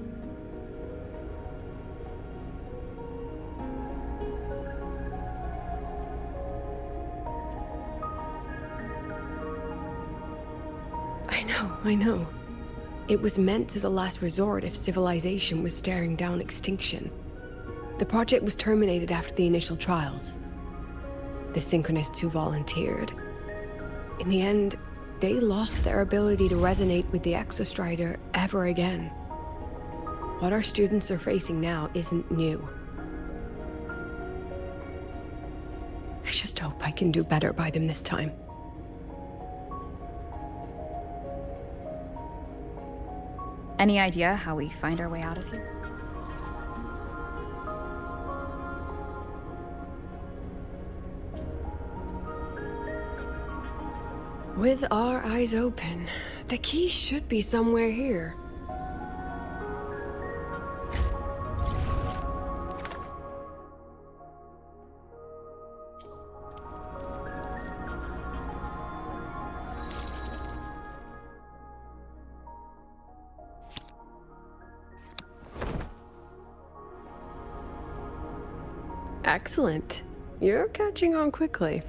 I know. It was meant as a last resort if civilization was staring down extinction. The project was terminated after the initial trials. The Synchronists who volunteered. In the end, they lost their ability to resonate with the Exostrider ever again. What our students are facing now isn't new. I just hope I can do better by them this time. Any idea how we find our way out of here? With our eyes open, the key should be somewhere here. Excellent. You're catching on quickly.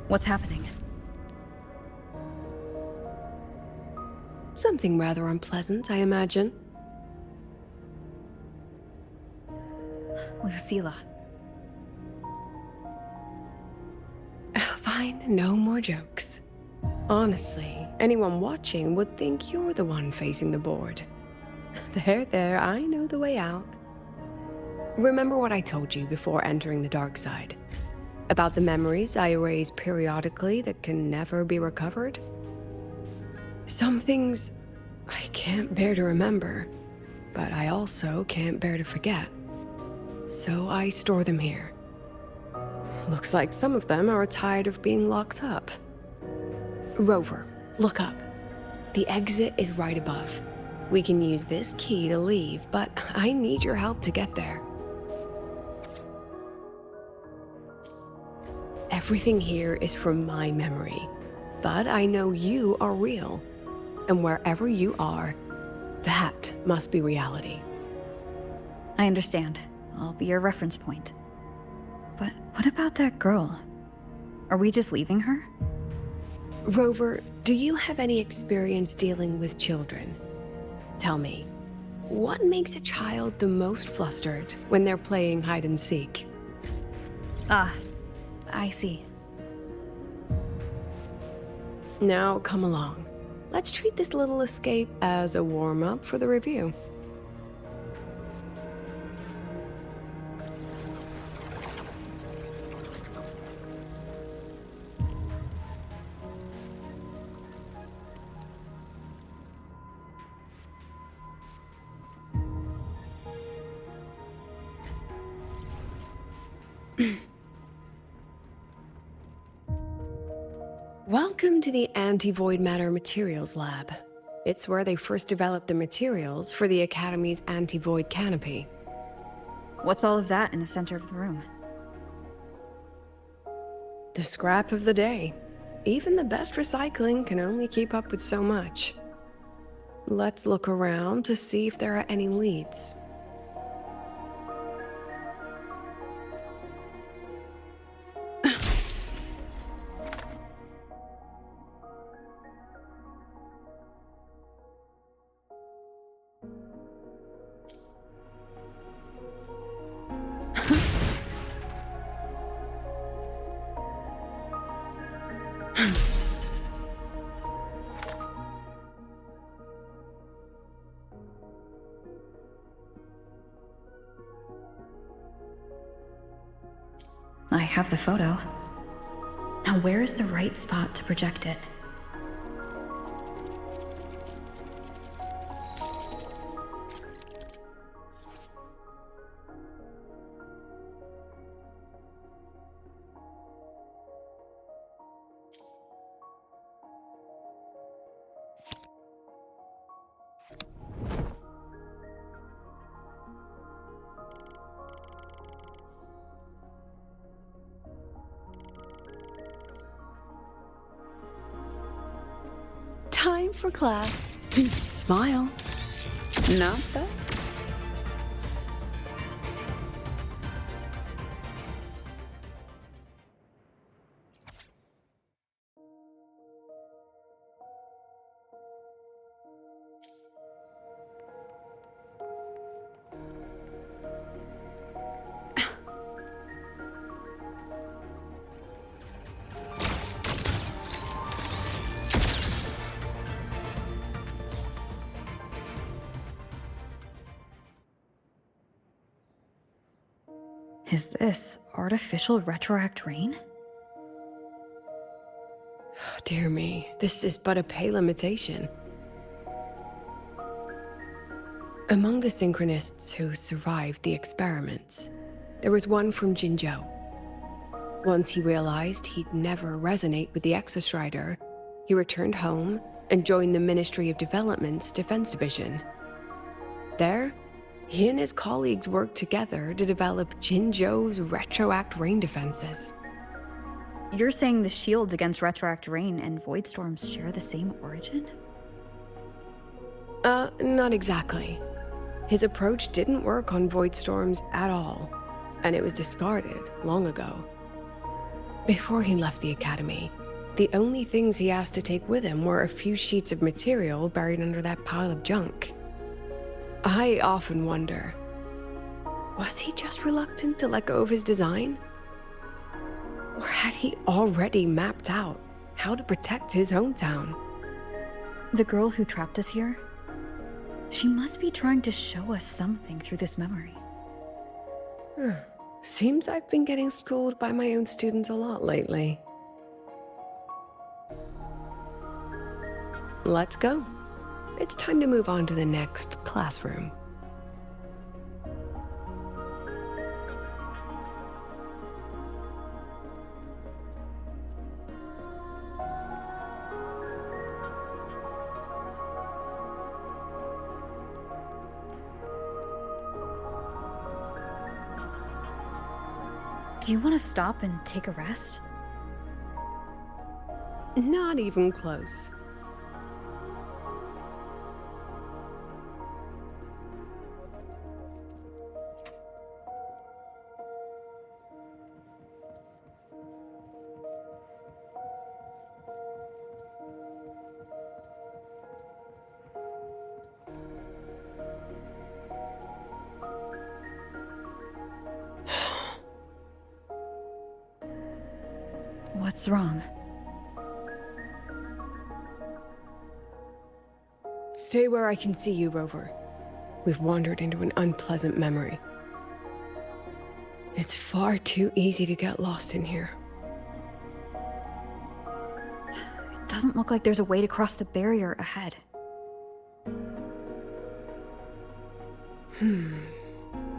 What's happening? Something rather unpleasant, I imagine. Lucilla. Fine, no more jokes. Honestly, anyone watching would think you're the one facing the board. There, I know the way out. Remember what I told you before entering the dark side? About the memories I erase periodically that can never be recovered? Some things I can't bear to remember, but I also can't bear to forget. So I store them here. Looks like some of them are tired of being locked up. Rover, look up. The exit is right above. We can use this key to leave, but I need your help to get there. Everything here is from my memory, but I know you are real. And wherever you are, that must be reality. I understand. I'll be your reference point. But what about that girl? Are we just leaving her? Rover, do you have any experience dealing with children? Tell me, what makes a child the most flustered when they're playing hide and seek? Ah, I see. Now come along. Let's treat this little escape as a warm-up for the review. Welcome to the Anti-Void Matter Materials Lab. It's where they first developed the materials for the Academy's anti-void canopy. What's all of that in the center of the room? The scrap of the day. Even the best recycling can only keep up with so much. Let's look around to see if there are any leads. I have the photo. Now where is the right spot to project it? Time for class. Smile. Not bad. Is this artificial retroact rain? Dear me, this is but a pale imitation. Among the synchronists who survived the experiments, there was one from Jinzhou. Once he realized he'd never resonate with the Exostrider, he returned home and joined the Ministry of Development's Defense Division. There, he and his colleagues worked together to develop Jinzhou's retroact rain defenses. You're saying the shields against retroact rain and void storms share the same origin? Not exactly. His approach didn't work on void storms at all, and it was discarded long ago. Before he left the academy, the only things he asked to take with him were a few sheets of material buried under that pile of junk. I often wonder, was he just reluctant to let go of his design? Or had he already mapped out how to protect his hometown? The girl who trapped us here? She must be trying to show us something through this memory. Seems I've been getting schooled by my own students a lot lately. Let's go. It's time to move on to the next classroom. Do you want to stop and take a rest? Not even close. What's wrong? Stay where I can see you, Rover. We've wandered into an unpleasant memory. It's far too easy to get lost in here. It doesn't look like there's a way to cross the barrier ahead.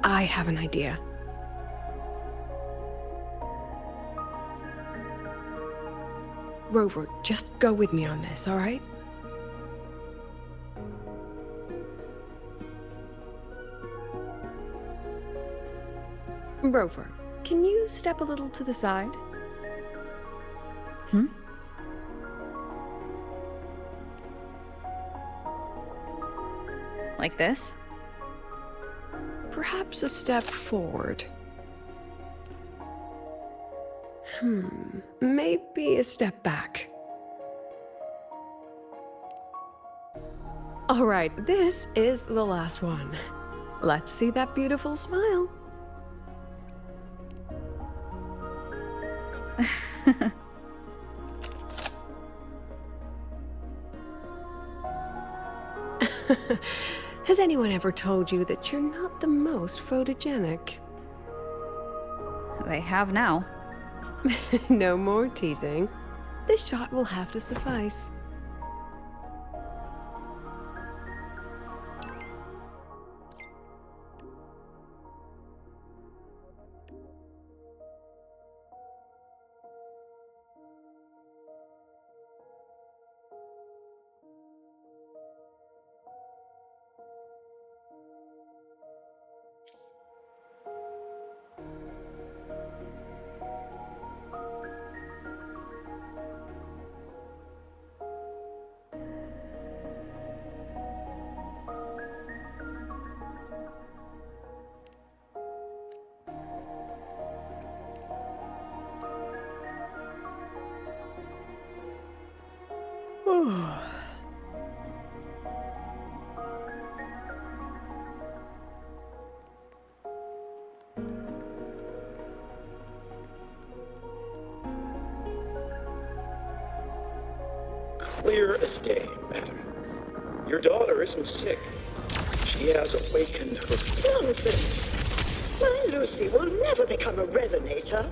I have an idea. Rover, just go with me on this, all right? Rover, can you step a little to the side? Like this? Perhaps a step forward. Maybe a step back. All right, this is the last one. Let's see that beautiful smile. Has anyone ever told you that you're not the most photogenic? They have now. No more teasing. This shot will have to suffice. Clear as day, madam. Your daughter isn't sick. She has awakened her... Nonsense! My Lucy will never become a resonator.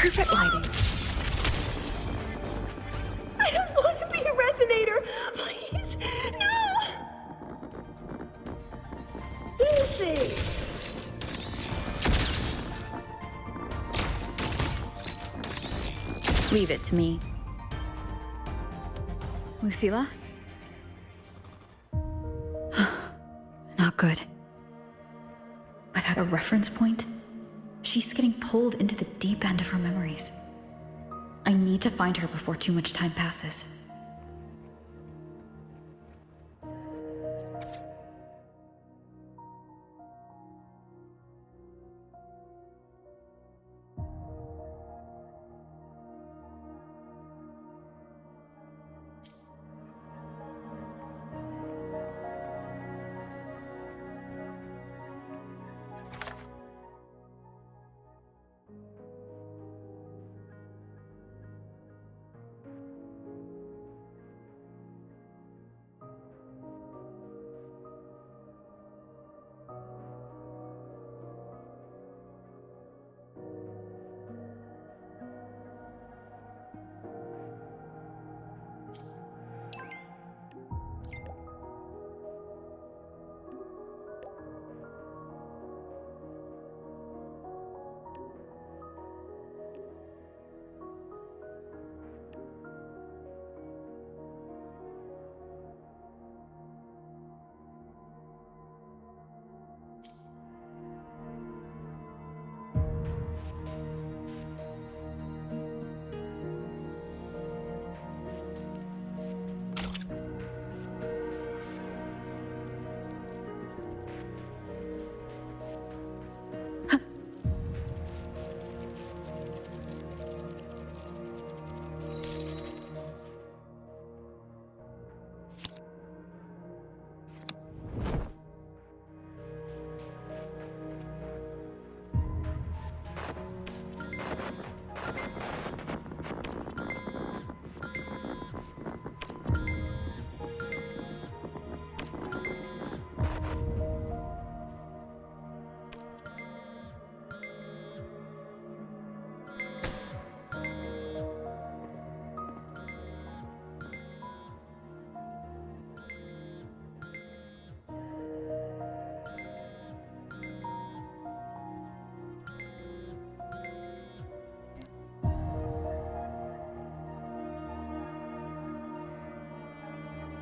Perfect lighting. I don't want to be a resonator! Please, no! Lucy! Leave it to me. Lucilla? Not good. Without a reference point, she's getting pulled into the deep end of her memories. I need to find her before too much time passes.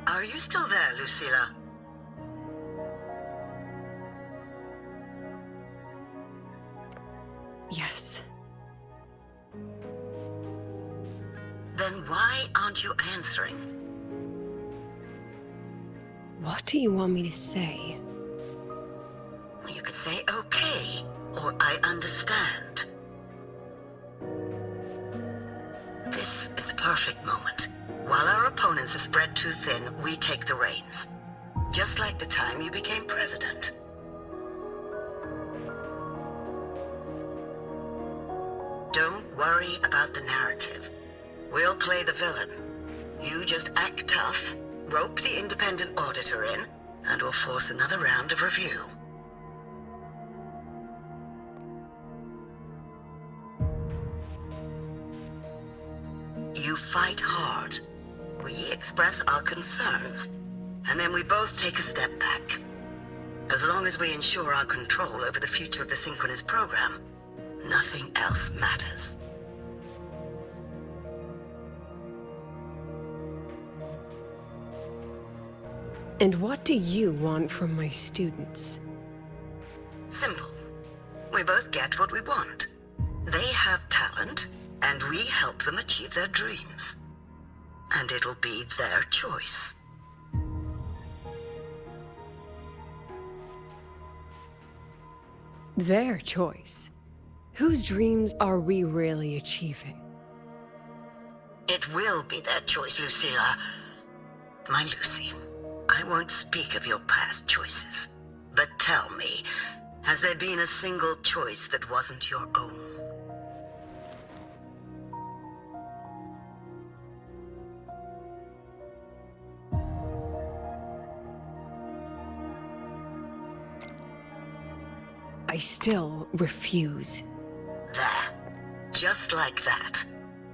Are you still there, Lucilla? Yes. Then why aren't you answering? What do you want me to say? Well, you could say okay, or I understand. This is the perfect moment. While our opponents are spread too thin, we take the reins. Just like the time you became president. Don't worry about the narrative. We'll play the villain. You just act tough, rope the independent auditor in, and we'll force another round of review. You fight hard. We express our concerns, and then we both take a step back. As long as we ensure our control over the future of the synchronous program, nothing else matters. And what do you want from my students? Simple. We both get what we want. They have talent, and we help them achieve their dreams. And it'll be their choice. Their choice? Whose dreams are we really achieving? It will be their choice, Lucilla. My Lucy, I won't speak of your past choices. But tell me, has there been a single choice that wasn't your own? I still refuse. There. Just like that.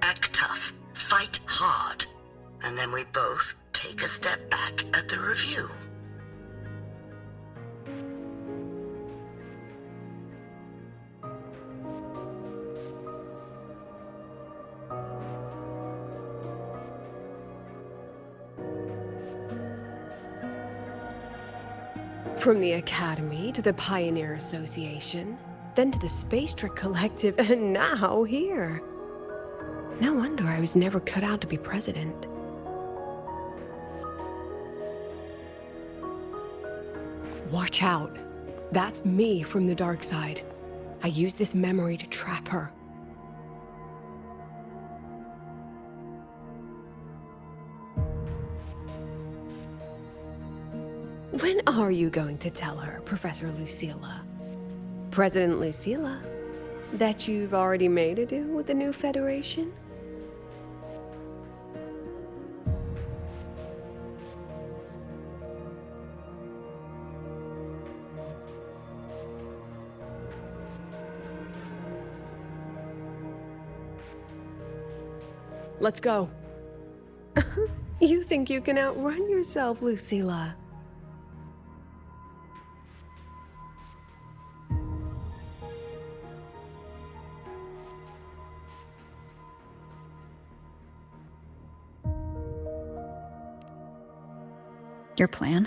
Act tough, fight hard, and then we both take a step back at the review. From the Academy to the Pioneer Association, then to the Space Trick Collective, and now here. No wonder I was never cut out to be president. Watch out. That's me from the dark side. I use this memory to trap her. When are you going to tell her, Professor Lucilla? President Lucilla? That you've already made a deal with the new Federation? Let's go. You think you can outrun yourself, Lucilla? Your plan?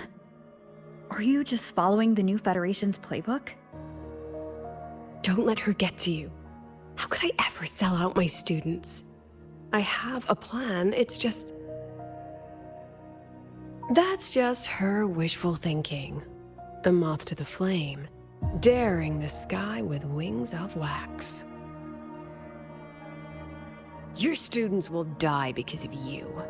Are you just following the new Federation's playbook? Don't let her get to you. How could I ever sell out my students? I have a plan, it's just... That's just her wishful thinking. A moth to the flame, daring the sky with wings of wax. Your students will die because of you.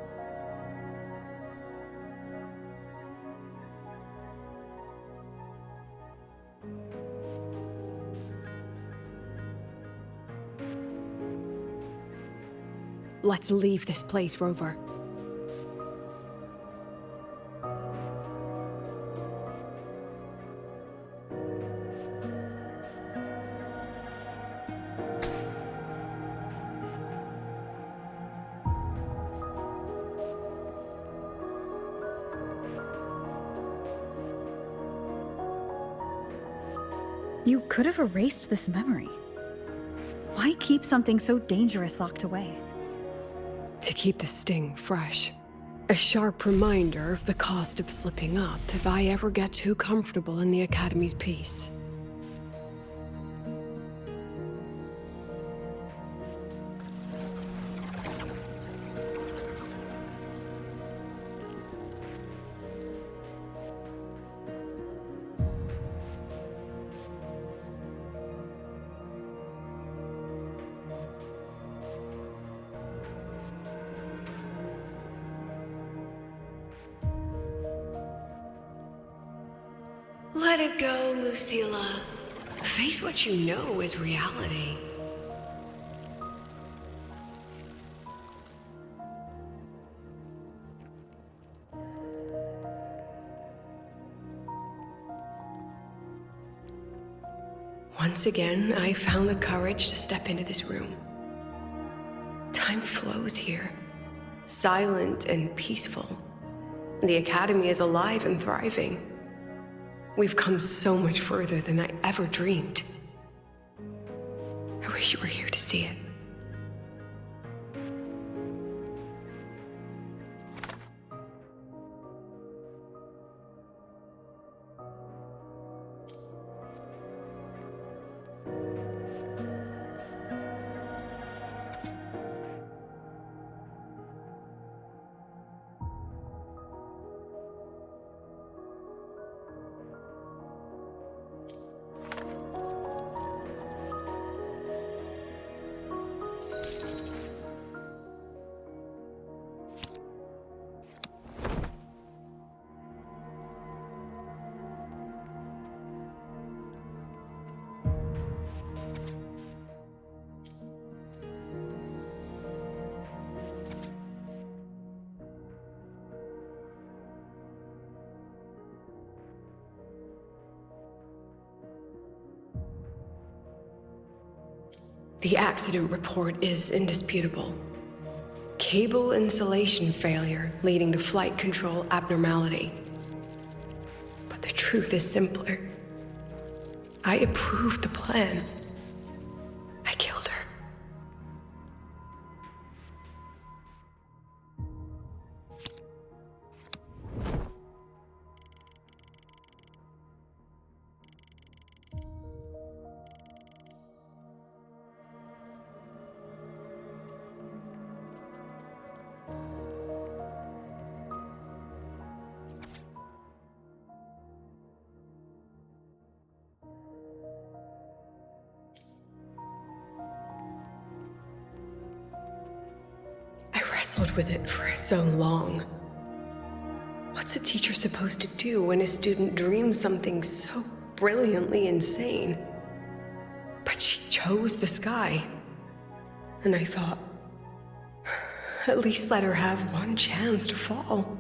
Let's leave this place, Rover. You could have erased this memory. Why keep something so dangerous locked away? To keep the sting fresh. A sharp reminder of the cost of slipping up if I ever get too comfortable in the Academy's peace. Let it go, Lucilla. Face what you know is reality. Once again, I found the courage to step into this room. Time flows here, silent and peaceful. The Academy is alive and thriving. We've come so much further than I ever dreamed. I wish you were here to see it. The accident report is indisputable. Cable insulation failure leading to flight control abnormality. But the truth is simpler. I approved the plan. I killed her. Wrestled with it for so long. What's a teacher supposed to do when a student dreams something so brilliantly insane? But she chose the sky. And I thought, at least let her have one chance to fall.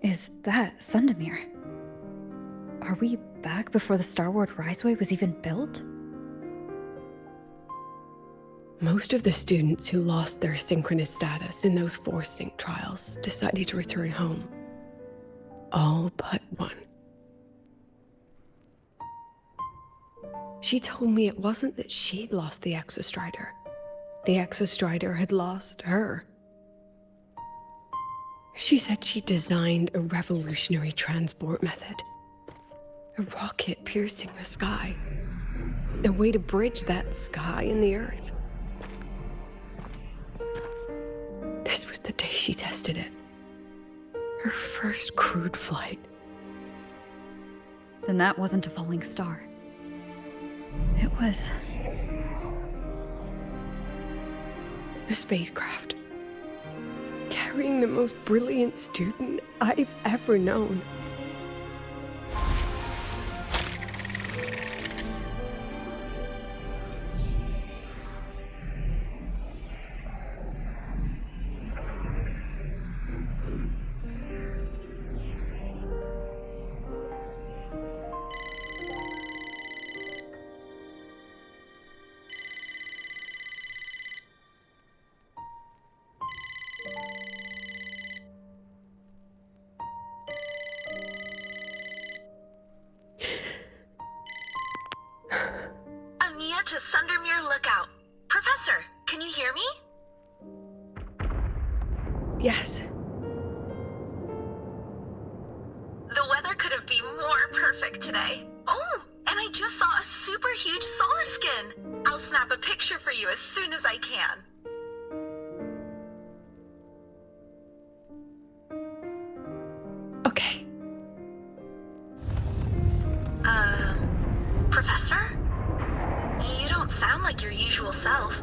Is that Sundamir? Are we back before the Starward Riseway was even built? Most of the students who lost their synchronous status in those force sync trials decided to return home. All but one. She told me it wasn't that she'd lost the Exostrider. The Exostrider had lost her. She said she designed a revolutionary transport method. A rocket piercing the sky. A way to bridge that sky and the Earth. This was the day she tested it. Her first crewed flight. Then that wasn't a falling star. It was... a spacecraft. Carrying the most brilliant student I've ever known. To Sundermere Lookout. Professor, can you hear me? Yes. The weather couldn't be more perfect today. Oh, and I just saw a super huge Solaskin. I'll snap a picture for you as soon as I can. Okay. Professor? You don't sound like your usual self.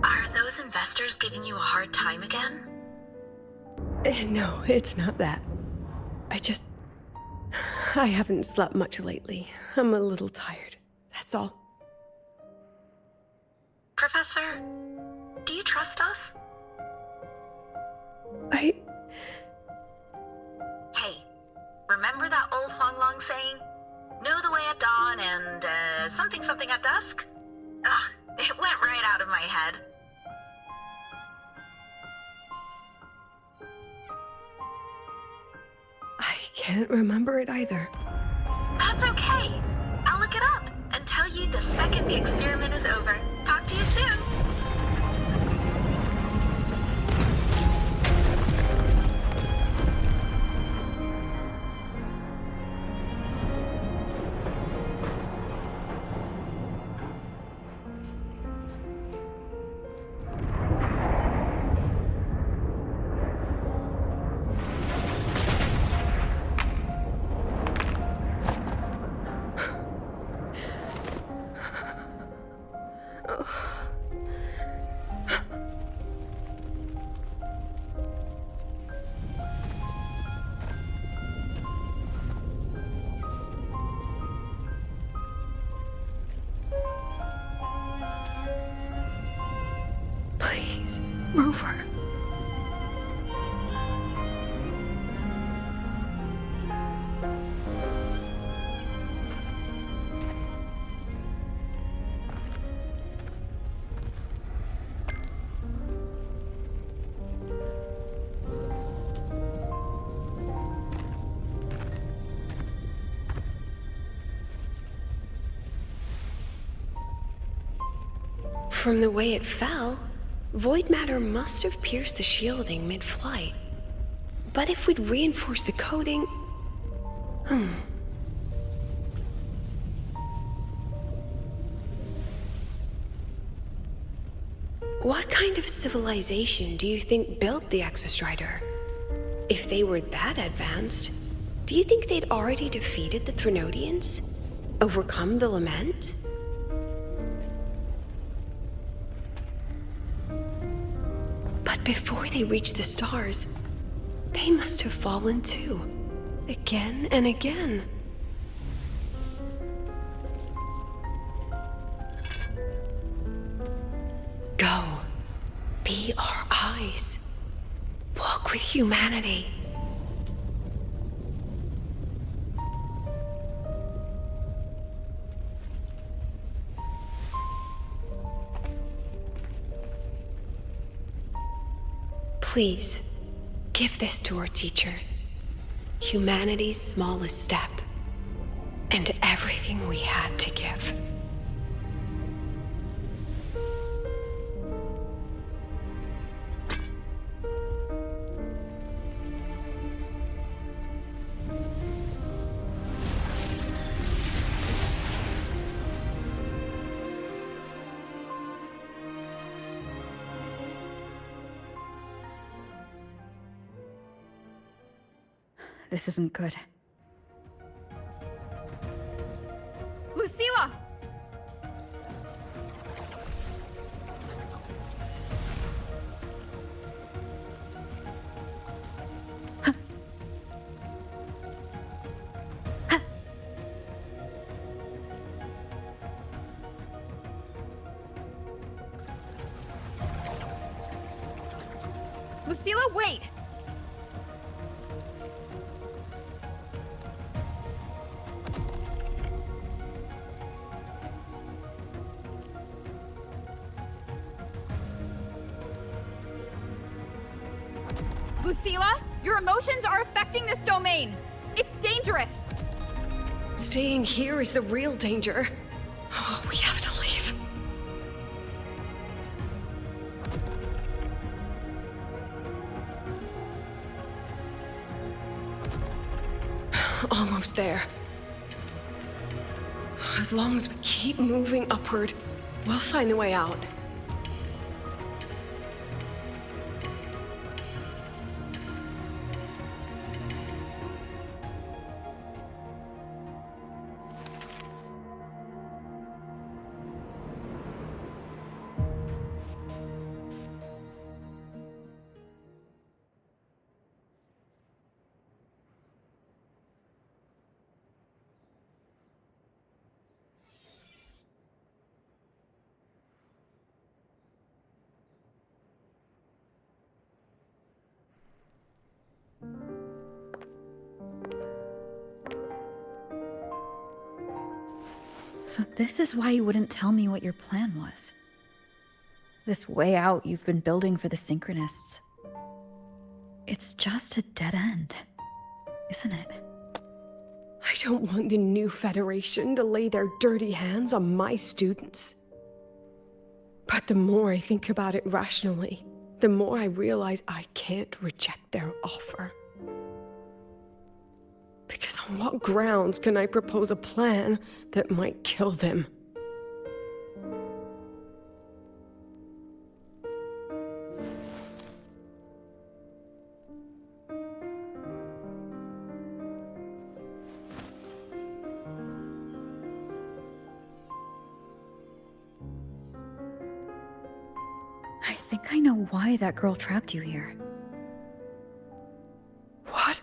Are those investors giving you a hard time again? No, it's not that. I haven't slept much lately. I'm a little tired. That's all. Professor, do you trust us? Hey, remember that old Huanglong saying? Know the way at dawn and, something at dusk? Ugh, it went right out of my head. I can't remember it either. That's okay. I'll look it up and tell you the second the experiment is over. Talk to you soon. Rover. From the way it fell, void matter must have pierced the shielding mid-flight. But if we'd reinforced the coating... What kind of civilization do you think built the Exostrider? If they were that advanced, do you think they'd already defeated the Threnodians? Overcome the Lament? But before they reached the stars, they must have fallen too. Again and again. Go. Be our eyes. Walk with humanity. Please, give this to our teacher. Humanity's smallest step, and everything we had to give. This isn't good. Lucilla! Lucilla, wait! Lucilla, your emotions are affecting this domain. It's dangerous. Staying here is the real danger. Oh, we have to leave. Almost there. As long as we keep moving upward, we'll find the way out. So this is why you wouldn't tell me what your plan was. This way out you've been building for the Synchronists. It's just a dead end, isn't it? I don't want the new Federation to lay their dirty hands on my students. But the more I think about it rationally, the more I realize I can't reject their offer. Because on what grounds can I propose a plan that might kill them? I think I know why that girl trapped you here. What?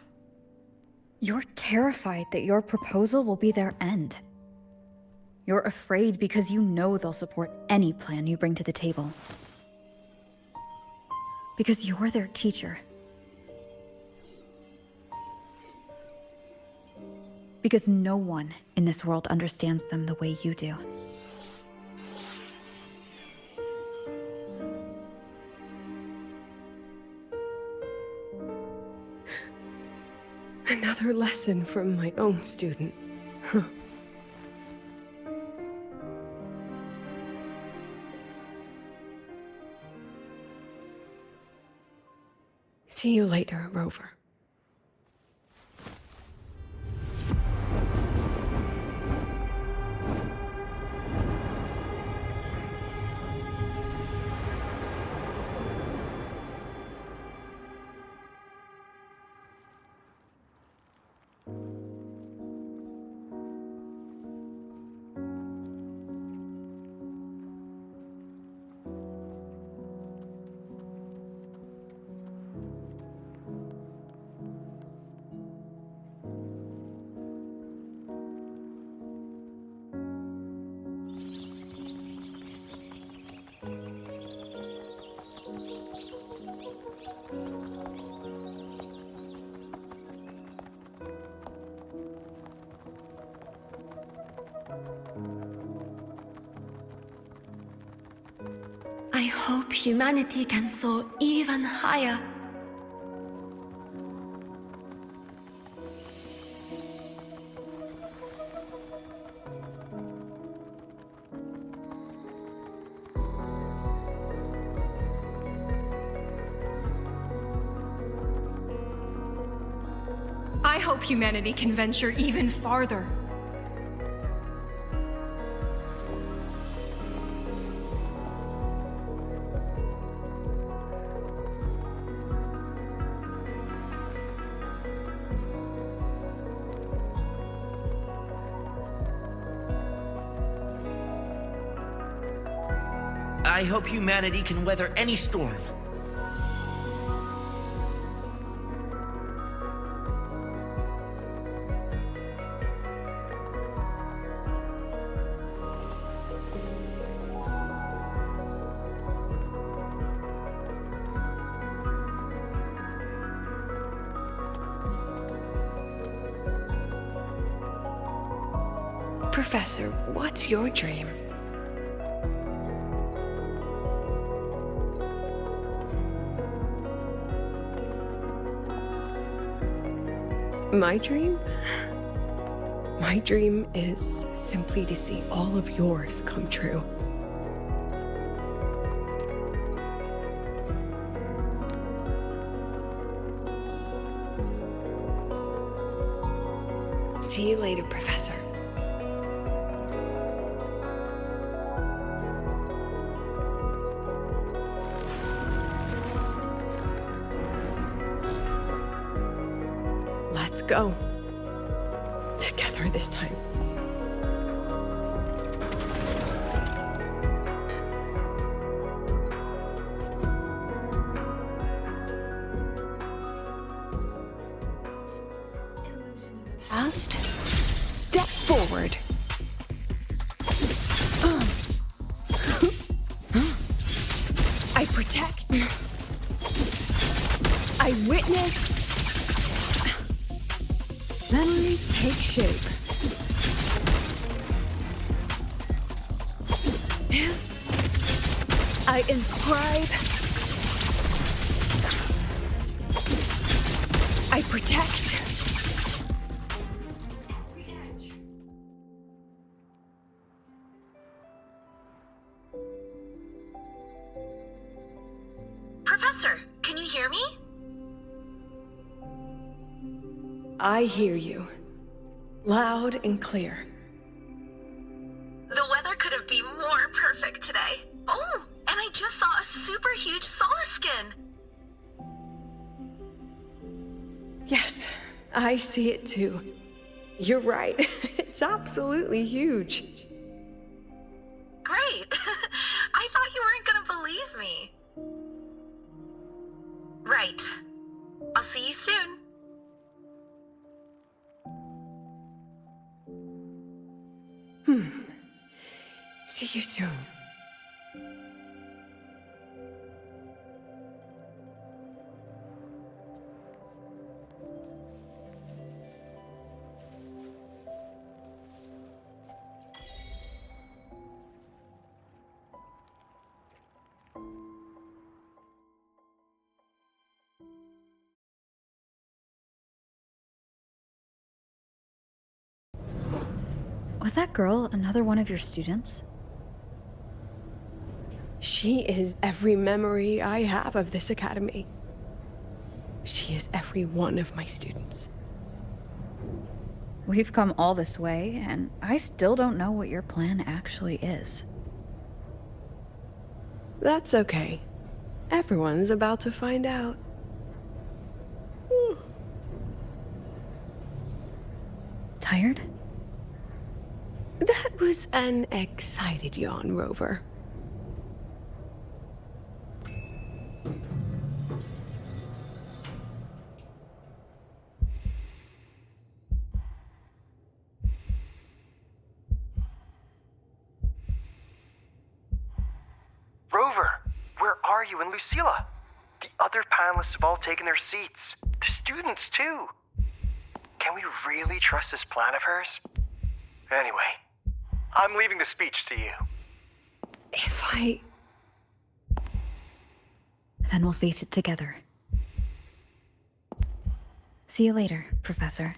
You're terrified that your proposal will be their end. You're afraid because you know they'll support any plan you bring to the table. Because you're their teacher. Because no one in this world understands them the way you do. Another lesson from my own student. Huh. See you later, Rover. I hope humanity can soar even higher. I hope humanity can venture even farther. I hope humanity can weather any storm. Professor, what's your dream? My dream? My dream is simply to see all of yours come true. See you later, Professor. Let's go. Together this time. Past. Step forward. I protect. I witness. Memories take shape. I inscribe. I protect. Professor, can you hear me? I hear you. Loud and clear. The weather couldn't be more perfect today. Oh, and I just saw a super huge Solaskin. Yes, I see it too. You're right. It's absolutely huge. Great. I thought you weren't gonna believe me. Right. I'll see you soon. See you soon. Was that girl another one of your students? She is every memory I have of this academy. She is every one of my students. We've come all this way, and I still don't know what your plan actually is. That's okay. Everyone's about to find out. Tired? That was an excited yawn, Rover. Rover, where are you and Lucilla? The other panelists have all taken their seats. The students, too. Can we really trust this plan of hers? Anyway, I'm leaving the speech to you. Then we'll face it together. See you later, Professor.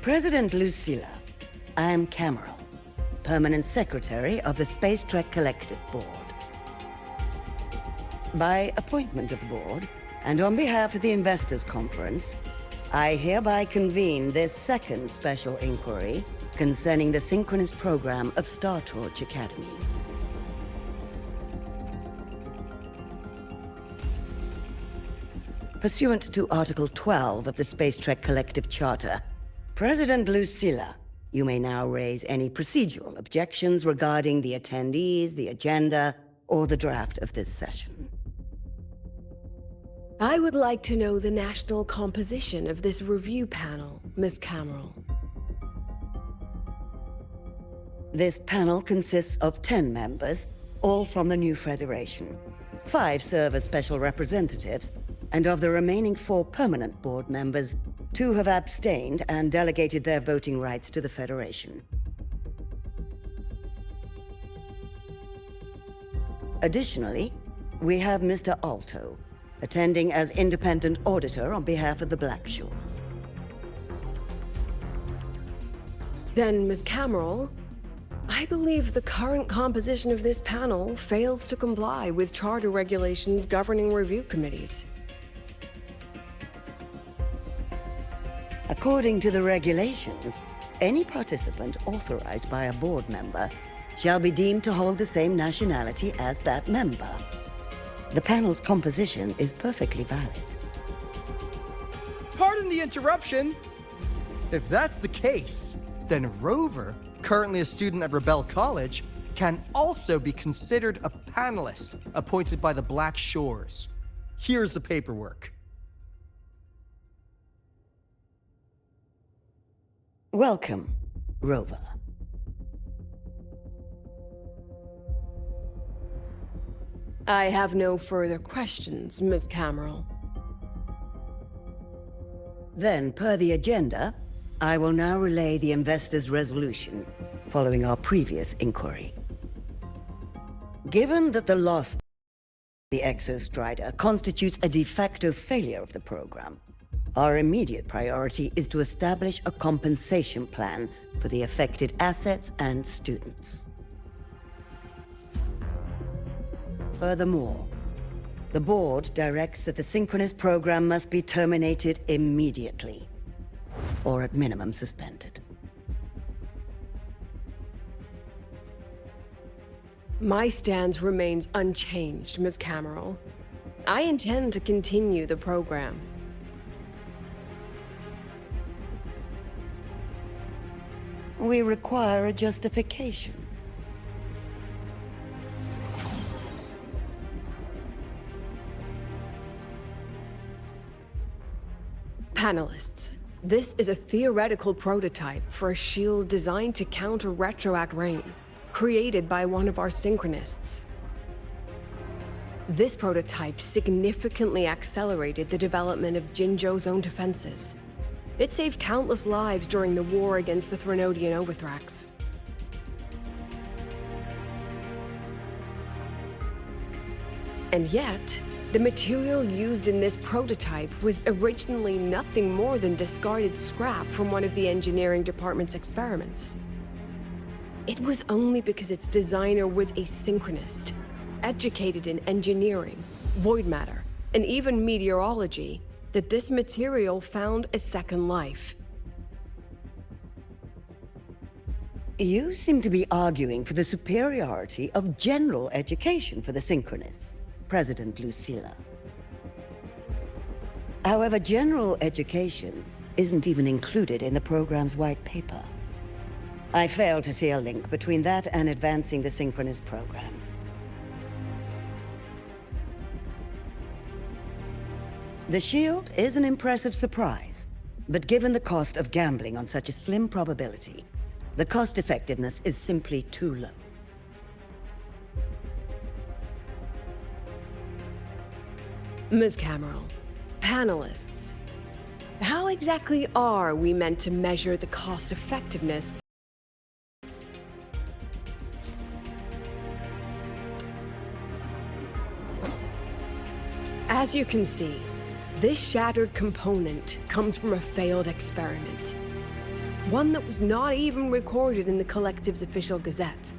President Lucilla, I'm Cameron, Permanent Secretary of the Space Trek Collective Board. By appointment of the board, and on behalf of the Investors Conference, I hereby convene this second special inquiry concerning the synchronous program of Star Torch Academy. Pursuant to Article 12 of the Space Trek Collective Charter, President Lucilla, you may now raise any procedural objections regarding the attendees, the agenda, or the draft of this session. I would like to know the national composition of this review panel, Miss Cameron. This panel consists of 10 members, all from the new Federation. 5 serve as special representatives, and of the remaining 4 permanent board members, 2 have abstained and delegated their voting rights to the Federation. Additionally, we have Mr. Alto, attending as independent auditor on behalf of the Black Shores. Then, Ms. Cameron, I believe the current composition of this panel fails to comply with charter regulations governing review committees. According to the regulations, any participant authorized by a board member shall be deemed to hold the same nationality as that member. The panel's composition is perfectly valid. Pardon the interruption. If that's the case, then Rover, currently a student at Rebel College, can also be considered a panelist appointed by the Black Shores. Here's the paperwork. Welcome, Rover. I have no further questions, Ms. Cameron. Then, per the agenda, I will now relay the investors' resolution following our previous inquiry. Given that the loss of the Exostrider constitutes a de facto failure of the program, our immediate priority is to establish a compensation plan for the affected assets and students. Furthermore, the board directs that the synchronous program must be terminated immediately, or at minimum suspended. My stance remains unchanged, Ms. Cameron. I intend to continue the program. We require a justification. Panelists, this is a theoretical prototype for a shield designed to counter retroact rain, created by one of our synchronists. This prototype significantly accelerated the development of Jinzhou's own defenses. It saved countless lives during the war against the Threnodian Overthrax. And yet, the material used in this prototype was originally nothing more than discarded scrap from one of the engineering department's experiments. It was only because its designer was a synchronist, educated in engineering, void matter, and even meteorology, that this material found a second life. You seem to be arguing for the superiority of general education for the synchronists, President Lucilla. However, general education isn't even included in the program's white paper. I fail to see a link between that and advancing the synchronist program. The shield is an impressive surprise, but given the cost of gambling on such a slim probability, the cost effectiveness is simply too low. Ms. Cameron, panelists, how exactly are we meant to measure the cost effectiveness? As you can see, this shattered component comes from a failed experiment. One that was not even recorded in the Collective's official gazette.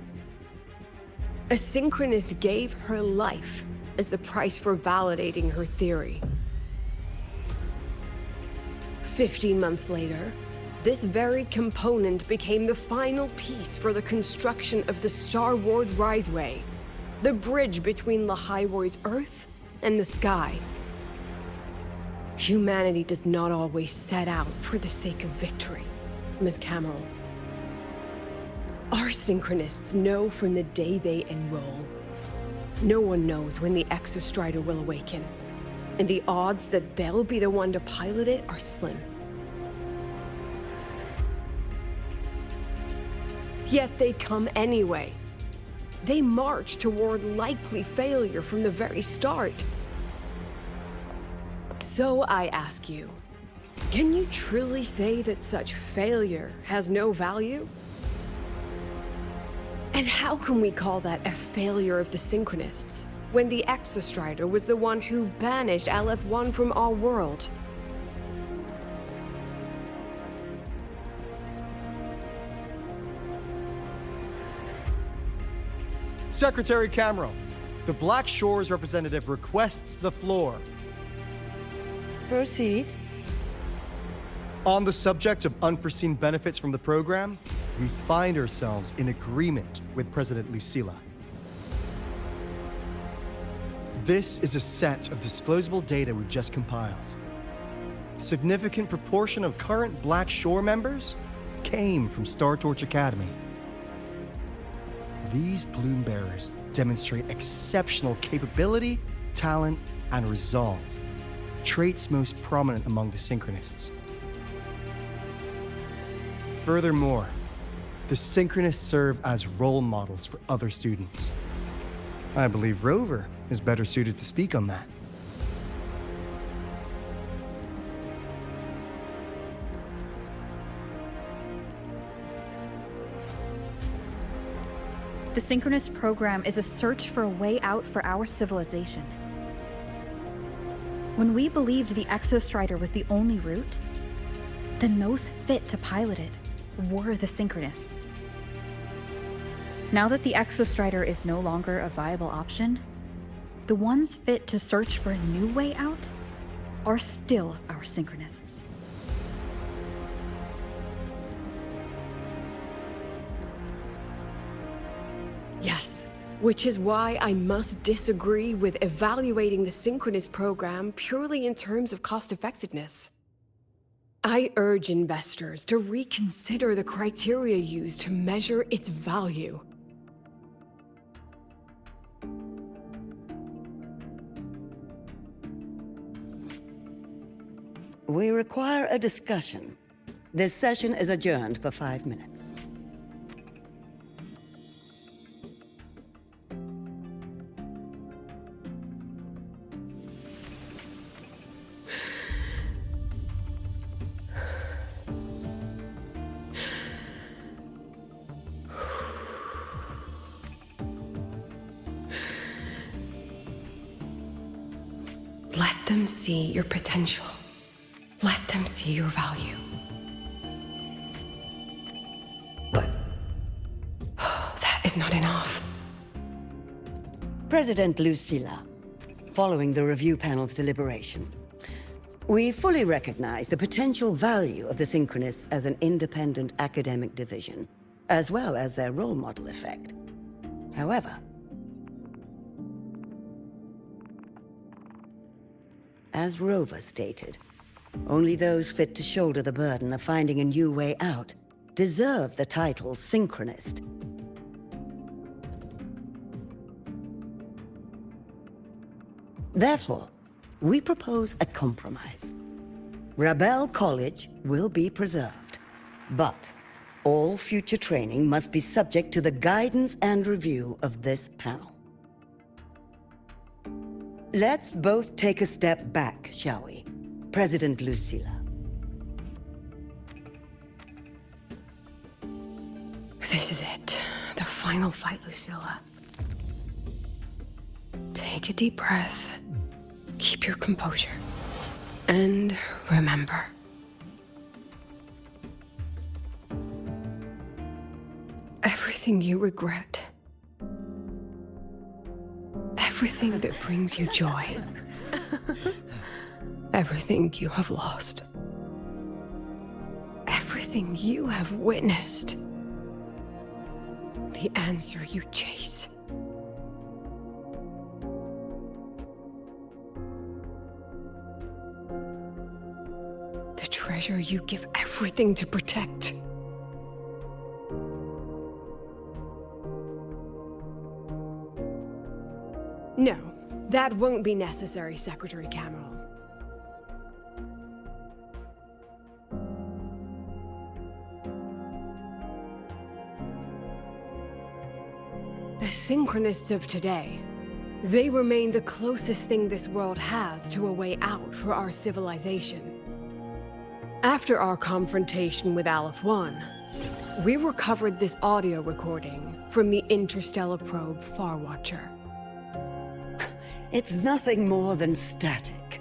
A synchronist gave her life as the price for validating her theory. 15 months later, this very component became the final piece for the construction of the Star Wars Riseway, the bridge between Lahaiwoi's Earth and the sky. Humanity does not always set out for the sake of victory, Ms. Cameron. Our synchronists know from the day they enroll. No one knows when the Exostrider will awaken, and the odds that they'll be the one to pilot it are slim. Yet they come anyway. They march toward likely failure from the very start. So I ask you, can you truly say that such failure has no value? And how can we call that a failure of the Synchronists, when the Exostrider was the one who banished LF1 from our world? Secretary Cameron, the Black Shores representative requests the floor. Proceed. On the subject of unforeseen benefits from the program, we find ourselves in agreement with President Lucilla. This is a set of disclosable data we've just compiled. A significant proportion of current Black Shore members came from Star Torch Academy. These bloom bearers demonstrate exceptional capability, talent, and resolve, traits most prominent among the Synchronists. Furthermore, the Synchronists serve as role models for other students. I believe Rover is better suited to speak on that. The Synchronist program is a search for a way out for our civilization. When we believed the Exostrider was the only route, then those fit to pilot it were the Synchronists. Now that the Exostrider is no longer a viable option, the ones fit to search for a new way out are still our Synchronists. Yes, Which is why I must disagree with evaluating the synchronous program purely in terms of cost effectiveness. I urge investors to reconsider the criteria used to measure its value. We require a discussion. This session is adjourned for 5 minutes. Let them see your potential. Let them see your value. But that is not enough. President Lucilla, following the review panel's deliberation, we fully recognize the potential value of the Synchronists as an independent academic division, as well as their role model effect. However, as Rover stated, only those fit to shoulder the burden of finding a new way out deserve the title Synchronist. Therefore, we propose a compromise. Rebel College will be preserved, but all future training must be subject to the guidance and review of this panel. Let's both take a step back, shall we? President Lucilla. This is it. The final fight, Lucilla. Take a deep breath. Keep your composure. And remember. Everything you regret. Everything that brings you joy. Everything you have lost. Everything you have witnessed. The answer you chase. The treasure you give everything to protect. No, that won't be necessary, Secretary Cameron. The Synchronists of today, they remain the closest thing this world has to a way out for our civilization. After our confrontation with Aleph 1, we recovered this audio recording from the interstellar probe Farwatcher. It's nothing more than static.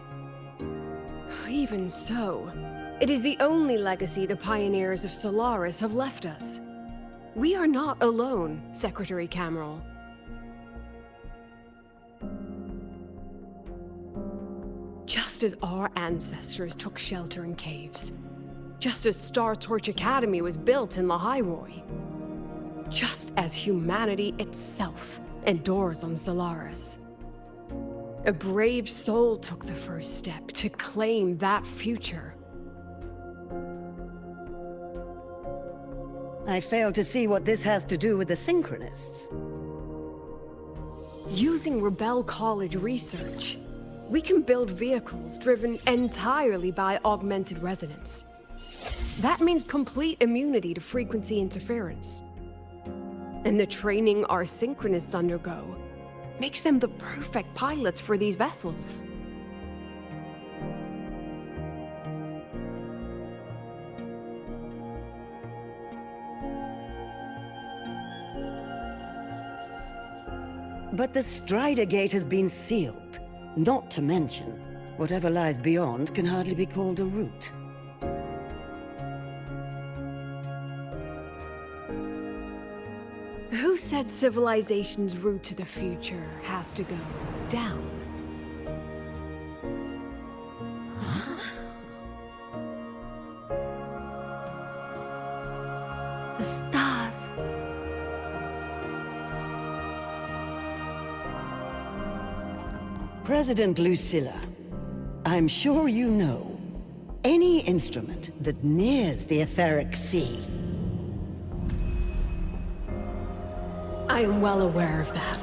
Even so, it is the only legacy the pioneers of Solaris have left us. We are not alone, Secretary Cameron. Just as our ancestors took shelter in caves, just as Star Torch Academy was built in Lahairoi, just as humanity itself endures on Solaris, a brave soul took the first step to claim that future. I fail to see what this has to do with the Synchronists. Using Rebel College research, we can build vehicles driven entirely by augmented resonance. That means complete immunity to frequency interference. And the training our Synchronists undergo makes them the perfect pilots for these vessels. But the Strider Gate has been sealed. Not to mention, whatever lies beyond can hardly be called a route. Who said civilization's route to the future has to go down? The stars. President Lucilla, I'm sure you know, any instrument that nears the etheric sea. I am well aware of that.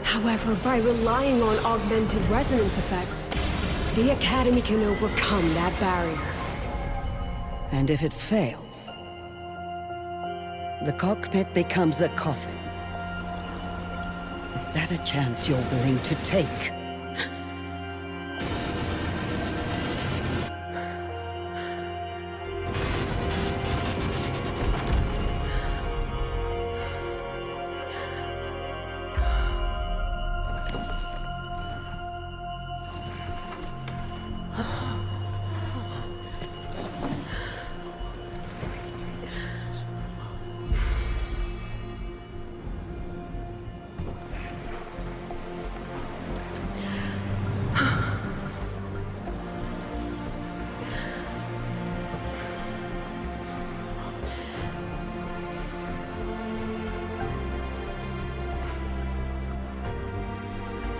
However, by relying on augmented resonance effects, the Academy can overcome that barrier. And if it fails, the cockpit becomes a coffin. Is that a chance you're willing to take?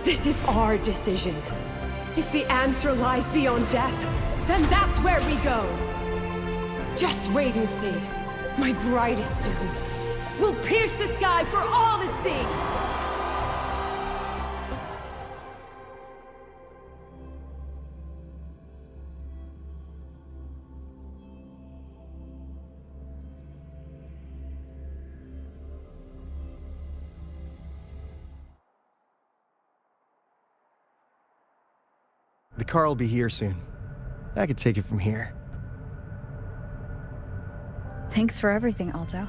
This is our decision. If the answer lies beyond death, then that's where we go. Just wait and see. My brightest students will pierce the sky for all to see. The car will be here soon. I could take it from here. Thanks for everything, Alto.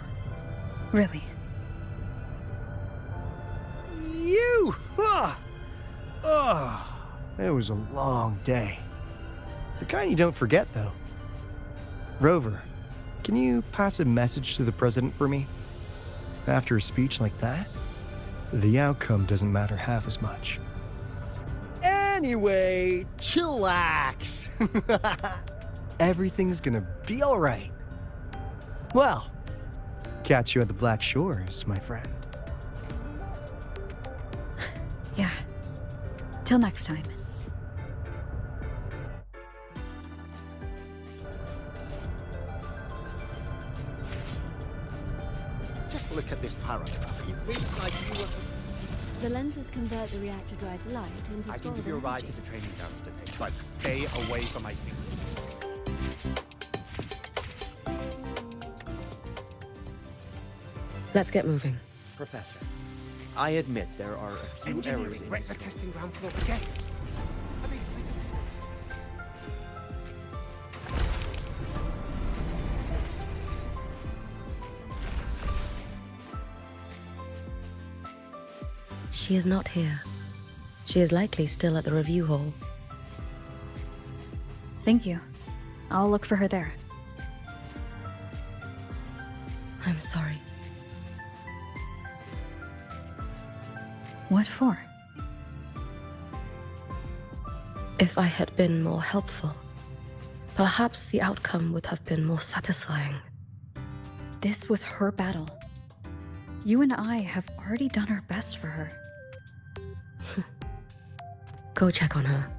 Really. You! It was a long day. The kind you don't forget, though. Rover, can you pass a message to the president for me? After a speech like that, the outcome doesn't matter half as much. Anyway, chillax. Everything's gonna be all right. Well, catch you at the Black Shores, my friend. Yeah. Till next time. Just look at this paragraph. It reads like you were... The lenses convert the reactor drive's light into I can stored give you a ride energy. to the training grounds today, but stay away from my signal. Let's get moving. Professor, I admit there are a few errors Engineering, in wreck the this. testing ground floor again. Are they... She is not here. She is likely still at the review hall. Thank you. I'll look for her there. I'm sorry. What for? If I had been more helpful, perhaps the outcome would have been more satisfying. This was her battle. You and I have already done our best for her. Go check on her.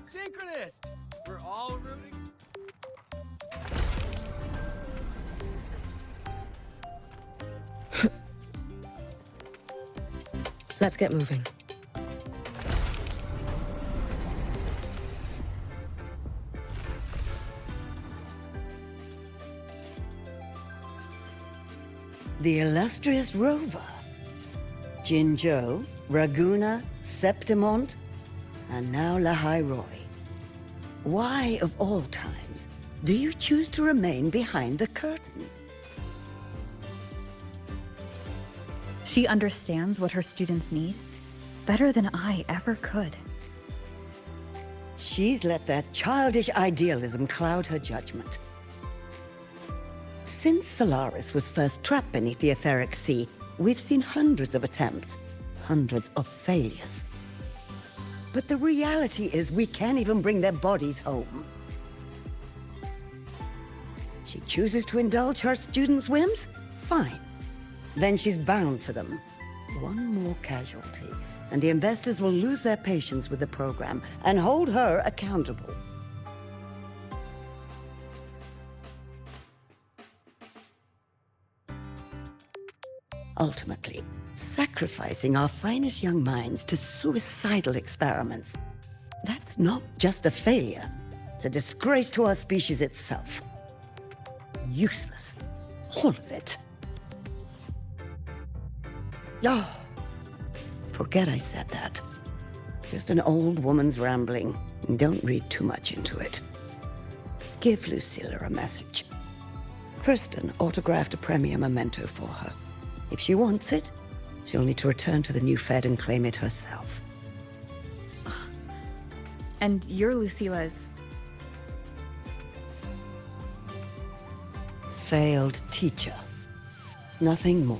Synchronist! We're all rooting. Let's get moving. The illustrious rover. Jinzhou, Raguna, Septimont, and now Lahai Roi. Why, of all times, do you choose to remain behind the curtain? She understands what her students need better than I ever could. She's let that childish idealism cloud her judgment. Since Solaris was first trapped beneath the etheric sea, we've seen hundreds of attempts, hundreds of failures. But the reality is we can't even bring their bodies home. She chooses to indulge her students' whims? Fine. Then she's bound to them. One more casualty, and the investors will lose their patience with the program and hold her accountable. Ultimately, sacrificing our finest young minds to suicidal experiments. That's not just a failure. It's a disgrace to our species itself. Useless. All of it. Oh, forget I said that. Just an old woman's rambling. Don't read too much into it. Give Lucilla a message. Kristen autographed a premier memento for her. If she wants it, she'll need to return to the new Fed and claim it herself. And you're Lucillas. Failed teacher. Nothing more.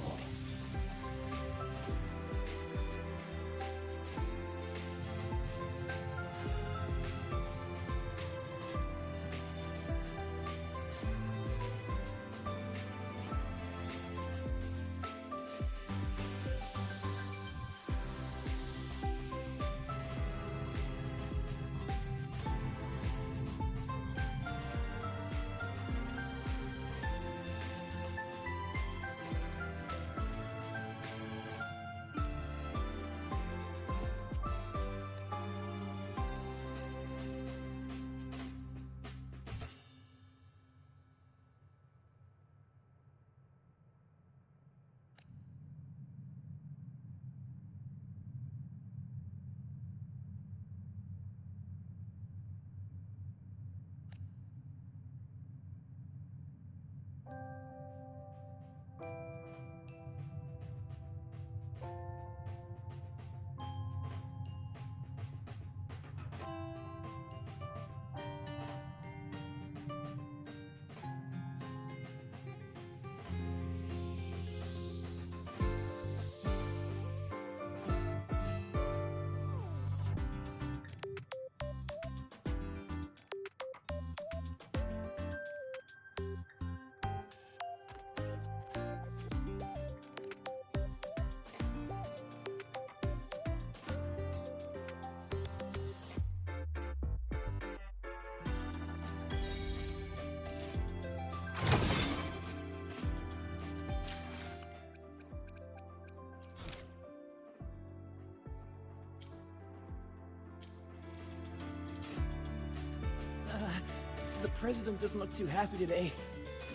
The president doesn't look too happy today.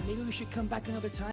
Maybe we should come back another time.